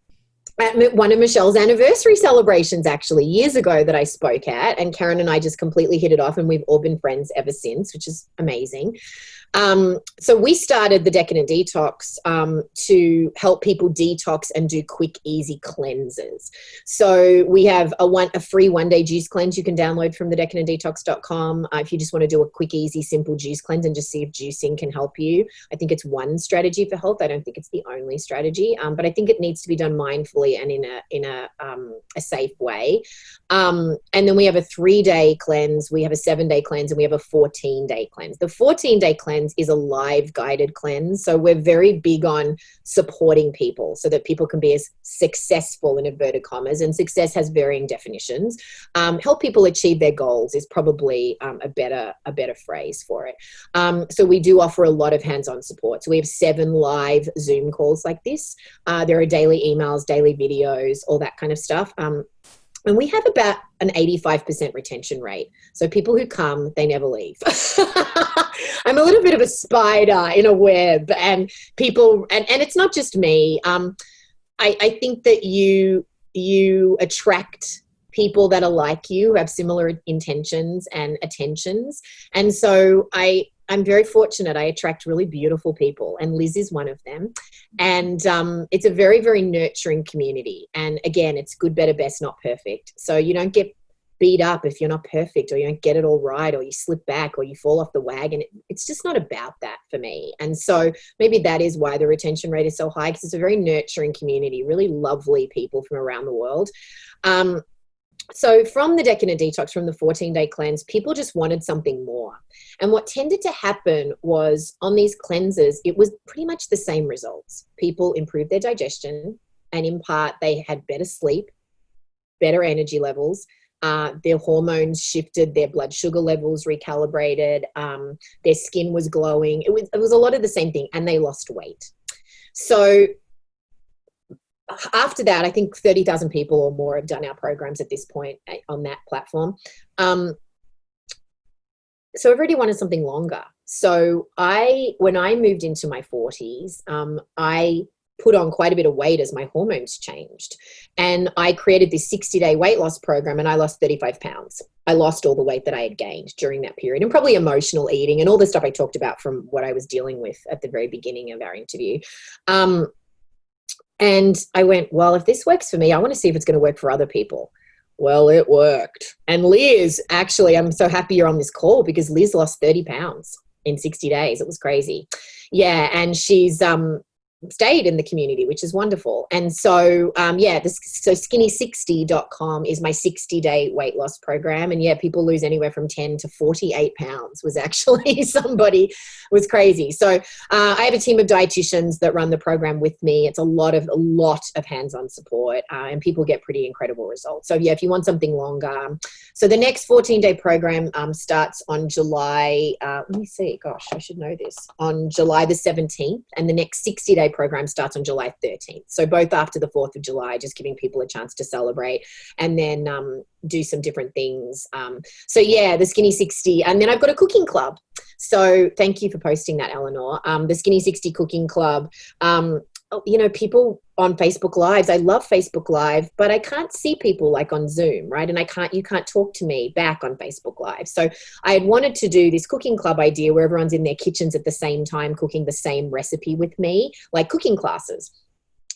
at one of Michelle's anniversary celebrations, actually, years ago, that I spoke at. And Karen and I just completely hit it off, and we've all been friends ever since, which is amazing. So we started the Decadent Detox to help people detox and do quick, easy cleanses. So we have a free 1-day juice cleanse you can download from thedecadentdetox.com if you just want to do a quick, easy, simple juice cleanse and just see if juicing can help you. I think it's one strategy for health. I don't think it's the only strategy, but I think it needs to be done mindfully and in a safe way. And then we have a 3-day cleanse, we have a 7-day cleanse, and we have a 14-day cleanse. The 14-day cleanse is a live guided cleanse. So we're very big on supporting people so that people can be as successful, in inverted commas, and success has varying definitions. Help people achieve their goals is probably a better phrase for it. So we do offer a lot of hands-on support. So we have 7 live Zoom calls like this. There are daily emails, daily videos, all that kind of stuff. And we have about an 85% retention rate. So people who come, they never leave. I'm a little bit of a spider in a web, and people, and it's not just me. I think that you attract people that are like you, who have similar intentions and attentions. And so I'm very fortunate. I attract really beautiful people, and Liz is one of them. And it's a very, very nurturing community. And again, it's good, better, best, not perfect. So you don't get beat up if you're not perfect, or you don't get it all right, or you slip back, or you fall off the wagon. It's just not about that for me. And so maybe that is why the retention rate is so high, because it's a very nurturing community, really lovely people from around the world. So from the Decadent Detox, from the 14-day cleanse, people just wanted something more. And what tended to happen was, on these cleanses, it was pretty much the same results. People improved their digestion, and in part, they had better sleep, better energy levels. Their hormones shifted, their blood sugar levels recalibrated, their skin was glowing. It was a lot of the same thing, and they lost weight. So after that, I think 30,000 people or more have done our programs at this point on that platform. So everybody wanted something longer. So when I moved into my 40s, I put on quite a bit of weight as my hormones changed. And I created this 60-day weight loss program, and I lost 35 pounds. I lost all the weight that I had gained during that period, and probably emotional eating and all the stuff I talked about from what I was dealing with at the very beginning of our interview. And I went, well, if this works for me, I want to see if it's going to work for other people. Well, it worked. And Liz, actually, I'm so happy you're on this call, because Liz lost 30 pounds in 60 days. It was crazy. Yeah. And she's stayed in the community, which is wonderful. And so, so skinny60.com is my 60-day weight loss program. And yeah, people lose anywhere from 10 to 48 pounds was actually somebody was crazy. So I have a team of dietitians that run the program with me. It's a lot of hands-on support, and people get pretty incredible results. So yeah, if you want something longer. So the next 14-day program starts on July, let me see, gosh, I should know this, on July the 17th. And the next 60-day program starts on July 13th. So both after the 4th of July, just giving people a chance to celebrate, and then do some different things. So yeah, the Skinny 60. And then I've got a cooking club. So thank you for posting that, Eleanor. The Skinny 60 cooking club. People on Facebook Lives, I love Facebook Live, but I can't see people like on Zoom, right? And you can't talk to me back on Facebook Live. So I had wanted to do this cooking club idea where everyone's in their kitchens at the same time, cooking the same recipe with me, like cooking classes.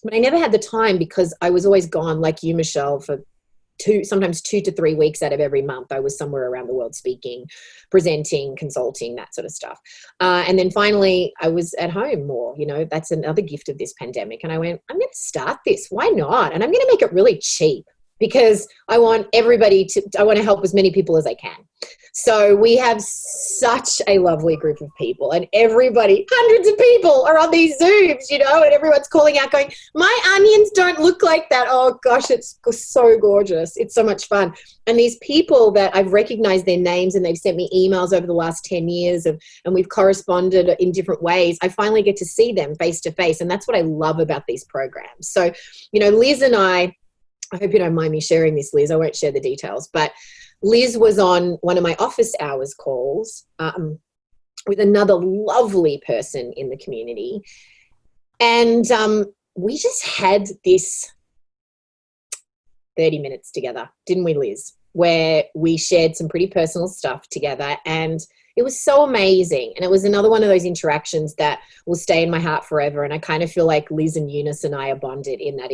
But I never had the time, because I was always gone, like you, Michelle, for sometimes 2 to 3 weeks out of every month. I was somewhere around the world speaking, presenting, consulting, that sort of stuff. And then finally I was at home more, that's another gift of this pandemic. And I went, I'm going to start this. Why not? And I'm going to make it really cheap, because I want to help as many people as I can. So we have such a lovely group of people, and everybody, hundreds of people are on these Zooms, and everyone's calling out going, my onions don't look like that. Oh gosh, it's so gorgeous. It's so much fun. And these people that I've recognized their names, and they've sent me emails over the last 10 years and we've corresponded in different ways. I finally get to see them face to face. And that's what I love about these programs. So, Liz and I hope you don't mind me sharing this, Liz. I won't share the details, but Liz was on one of my office hours calls with another lovely person in the community. And we just had this 30 minutes together, didn't we, Liz? Where we shared some pretty personal stuff together, and it was so amazing. And it was another one of those interactions that will stay in my heart forever. And I kind of feel like Liz and Eunice and I are bonded in that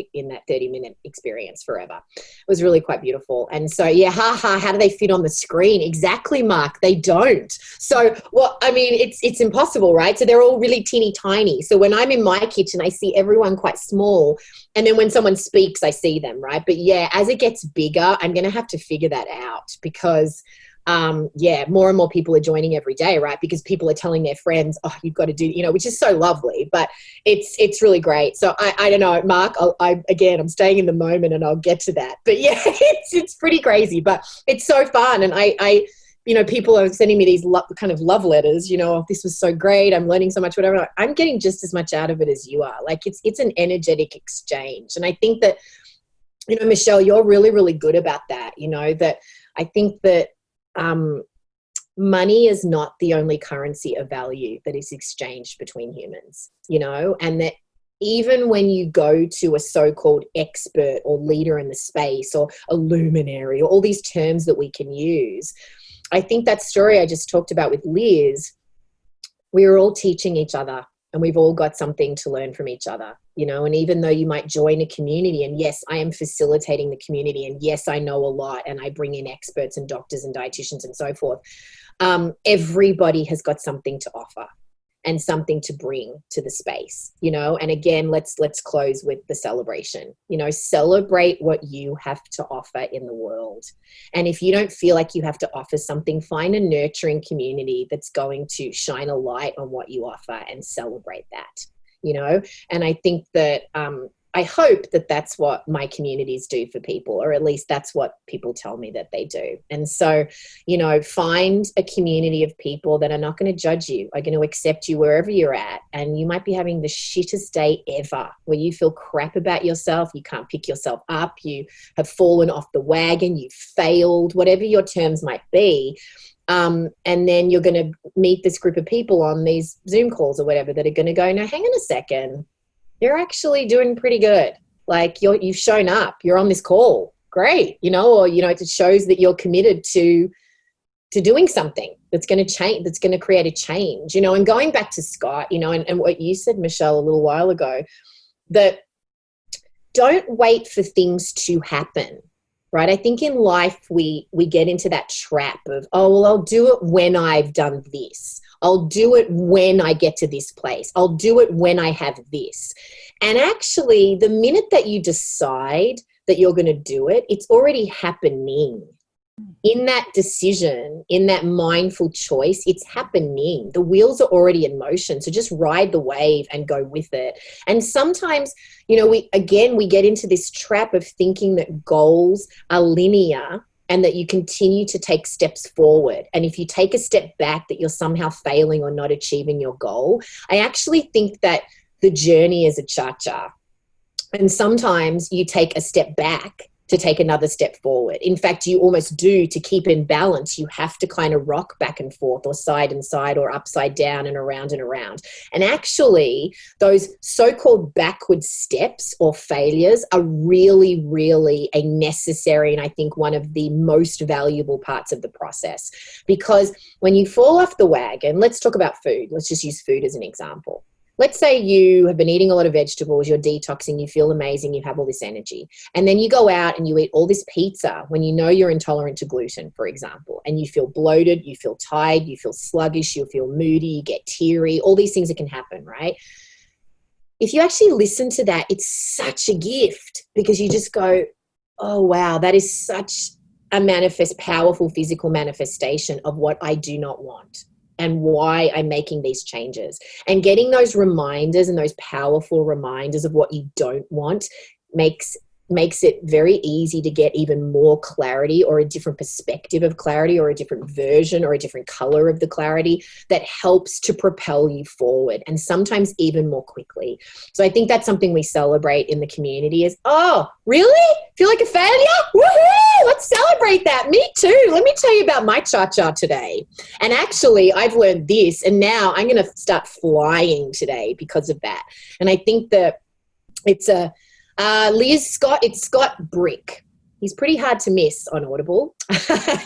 30-minute experience forever. It was really quite beautiful. And so, yeah, how do they fit on the screen? Exactly, Mark, they don't. So, it's impossible, right? So they're all really teeny tiny. So when I'm in my kitchen, I see everyone quite small. And then when someone speaks, I see them, right? But yeah, as it gets bigger, I'm going to have to figure that out, because more and more people are joining every day, right? Because people are telling their friends, oh, you've got to do, which is so lovely, but it's really great. So I don't know, Mark, I'm staying in the moment, and I'll get to that, but yeah, it's pretty crazy, but it's so fun. And I people are sending me these kind of love letters, oh, this was so great, I'm learning so much, whatever. I'm getting just as much out of it as you are. Like it's an energetic exchange. And I think that, Michelle, you're really, really good about that, that I think that money is not the only currency of value that is exchanged between humans, and that even when you go to a so-called expert or leader in the space or a luminary or all these terms that we can use, I think that story I just talked about with Liz, we are all teaching each other and we've all got something to learn from each other, you know, and even though you might join a community and yes, I am facilitating the community and yes, I know a lot and I bring in experts and doctors and dietitians and so forth. Everybody has got something to offer and something to bring to the space, you know. And again, let's close with the celebration, you know, celebrate what you have to offer in the world. And if you don't feel like you have to offer something, find a nurturing community that's going to shine a light on what you offer and celebrate that, you know. And I think that I hope that that's what my communities do for people, or at least that's what people tell me that they do. And so, you know, find a community of people that are not going to judge you, are going to accept you wherever you're at. And you might be having the shittest day ever where you feel crap about yourself. You can't pick yourself up. You have fallen off the wagon. You failed, whatever your terms might be. And then you're going to meet this group of people on these Zoom calls or whatever that are going to go, no, hang on a second. You're actually doing pretty good. Like you've shown up, you're on this call. Great. You know, or, you know, it shows that you're committed to doing something that's going to change, that's going to create a change, you know. And going back to Scott, you know, and what you said, Michelle, a little while ago, that don't wait for things to happen. Right. I think in life we get into that trap of, oh, well, I'll do it when I've done this. I'll do it when I get to this place. I'll do it when I have this. And actually, the minute that you decide that you're going to do it, it's already happening. In that decision, in that mindful choice, it's happening. The wheels are already in motion. So just ride the wave and go with it. And sometimes, you know, we get into this trap of thinking that goals are linear and that you continue to take steps forward. And if you take a step back, that you're somehow failing or not achieving your goal. I actually think that the journey is a cha-cha. And sometimes you take a step back to take another step forward. In fact, you almost do, to keep in balance. You have to kind of rock back and forth, or side and side, or upside down and around and around. And actually, those so-called backward steps or failures are really, really a necessary, and I think one of the most valuable parts of the process. Because when you fall off the wagon, let's talk about food. Let's just use food as an example. Let's say you have been eating a lot of vegetables, you're detoxing, you feel amazing, you have all this energy. And then you go out and you eat all this pizza when you know you're intolerant to gluten, for example, and you feel bloated, you feel tired, you feel sluggish, you feel moody, you get teary, all these things that can happen, right? If you actually listen to that, it's such a gift, because you just go, oh, wow, that is such a powerful physical manifestation of what I do not want, and why I'm making these changes. And getting those reminders and those powerful reminders of what you don't want makes it very easy to get even more clarity, or a different perspective of clarity, or a different version or a different color of the clarity that helps to propel you forward, and sometimes even more quickly. So I think that's something we celebrate in the community is, oh, really? Feel like a failure? Woohoo! Let's celebrate that. Me too. Let me tell you about my cha-cha today. And actually, I've learned this, and now I'm going to start flying today because of that. And I think that it's it's Scott Brick. He's pretty hard to miss on Audible.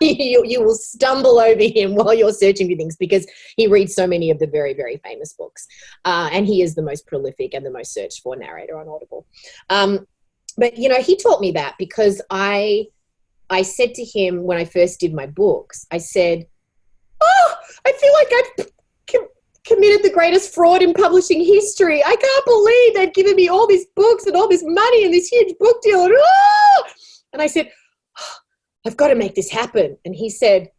You will stumble over him while you're searching for things, because he reads so many of the very, very famous books. And he is the most prolific and the most searched for narrator on Audible. But, you know, he taught me that, because I said to him when I first did my books, I said, oh, I feel like I've committed the greatest fraud in publishing history. I can't believe they've given me all these books and all this money and this huge book deal. And I said, oh, I've got to make this happen. And he said,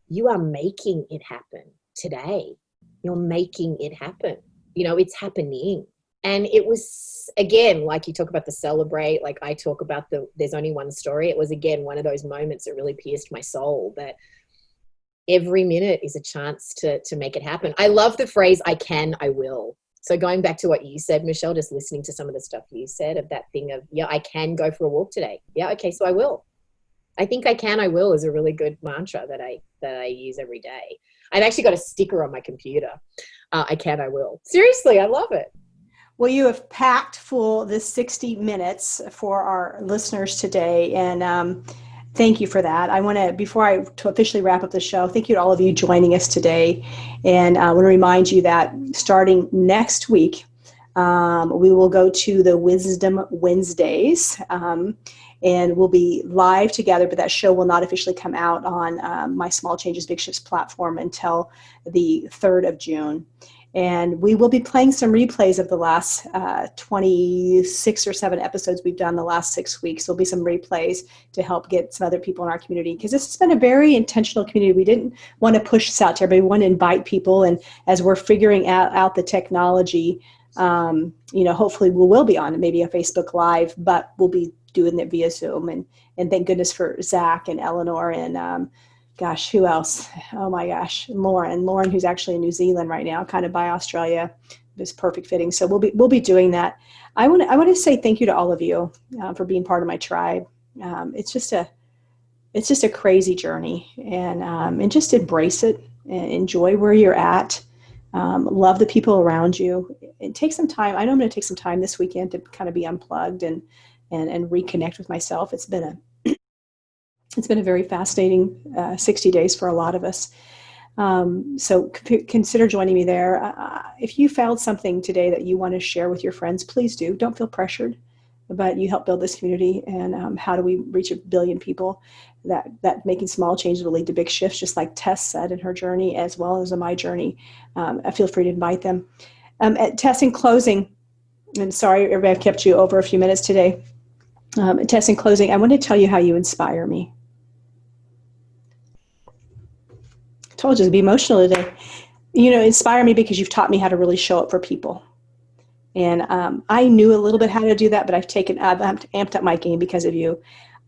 you are making it happen today. You're making it happen. You know, it's happening. And it was, again, like you talk about the celebrate, like I talk about there's only one story. It was, again, one of those moments that really pierced my soul, that every minute is a chance to make it happen. I love the phrase, I can, I will. So going back to what you said, Michelle, just listening to some of the stuff you said of that thing of, yeah, I can go for a walk today. Yeah, okay, so I will. I think I can, I will is a really good mantra that I use every day. I've actually got a sticker on my computer. I can, I will. Seriously, I love it. Well, you have packed full this 60 minutes for our listeners today, and thank you for that. I want to, before I to officially wrap up the show, thank you to all of you joining us today, and I want to remind you that starting next week, we will go to the Wisdom Wednesdays, and we'll be live together, but that show will not officially come out on my Small Changes, Big Shifts platform until the 3rd of June. And we will be playing some replays of the last 26 or 7 episodes we've done the last 6 weeks. There'll be some replays to help get some other people in our community, because this has been a very intentional community. We didn't want to push this out to everybody. We want to invite people. And as we're figuring out the technology, hopefully we will be on maybe a Facebook Live, but we'll be doing it via Zoom. And thank goodness for Zach and Eleanor and who else? Oh my gosh, Lauren, who's actually in New Zealand right now, kind of by Australia. It's perfect fitting. So we'll be doing that. I want to say thank you to all of you for being part of my tribe. It's just a crazy journey, and just embrace it and enjoy where you're at. Love the people around you. And take some time. I know I'm going to take some time this weekend to kind of be unplugged and reconnect with myself. It's been a very fascinating 60 days for a lot of us. So consider joining me there. If you found something today that you want to share with your friends, please do. Don't feel pressured, but you help build this community. And how do we reach 1 billion people? That making small changes will lead to big shifts, just like Tess said in her journey, as well as in my journey. I feel free to invite them. Tess, in closing, and sorry, everybody, I've kept you over a few minutes today. Tess, in closing, I want to tell you how you inspire me. Told you to be emotional today. Inspire me because you've taught me how to really show up for people. And I knew a little bit how to do that, but I've amped up my game because of you.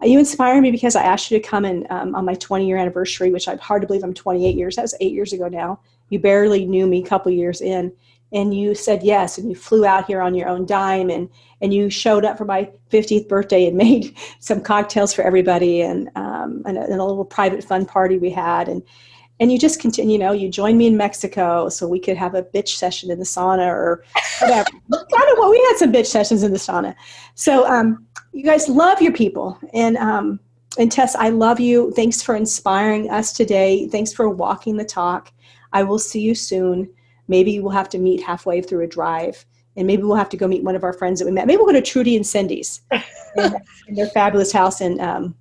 You inspire me because I asked you to come in on my 20-year anniversary, which I'm hard to believe I'm 28 years. That was 8 years ago now. You barely knew me a couple years in, and you said yes, and you flew out here on your own dime, and you showed up for my 50th birthday and made some cocktails for everybody, and a little private fun party we had, and you just continue, you joined me in Mexico so we could have a bitch session in the sauna or whatever. We had some bitch sessions in the sauna. So you guys love your people. And Tess, I love you. Thanks for inspiring us today. Thanks for walking the talk. I will see you soon. Maybe we'll have to meet halfway through a drive. And maybe we'll have to go meet one of our friends that we met. Maybe we'll go to Trudy and Cindy's in their fabulous house. And oh,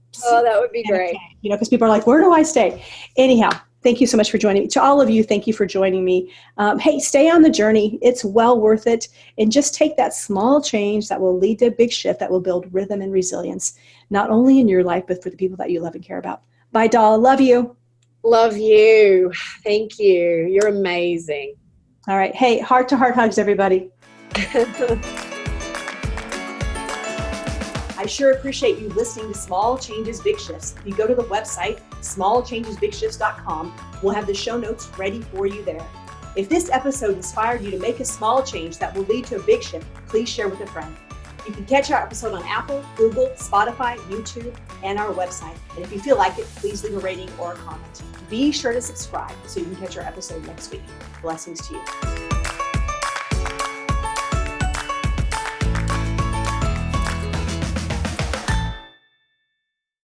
that would be great. Because people are like, where do I stay? Anyhow. Thank you so much for joining me. To all of you, thank you for joining me. Hey, stay on the journey. It's well worth it. And just take that small change that will lead to a big shift that will build rhythm and resilience, not only in your life, but for the people that you love and care about. Bye, doll. Love you. Love you. Thank you. You're amazing. All right. Hey, heart-to-heart hugs, everybody. I sure appreciate you listening to Small Changes, Big Shifts. If you go to the website, smallchangesbigshifts.com, we'll have the show notes ready for you there. If this episode inspired you to make a small change that will lead to a big shift, please share with a friend. You can catch our episode on Apple, Google, Spotify, YouTube, and our website. And if you feel like it, please leave a rating or a comment. Be sure to subscribe so you can catch our episode next week. Blessings to you.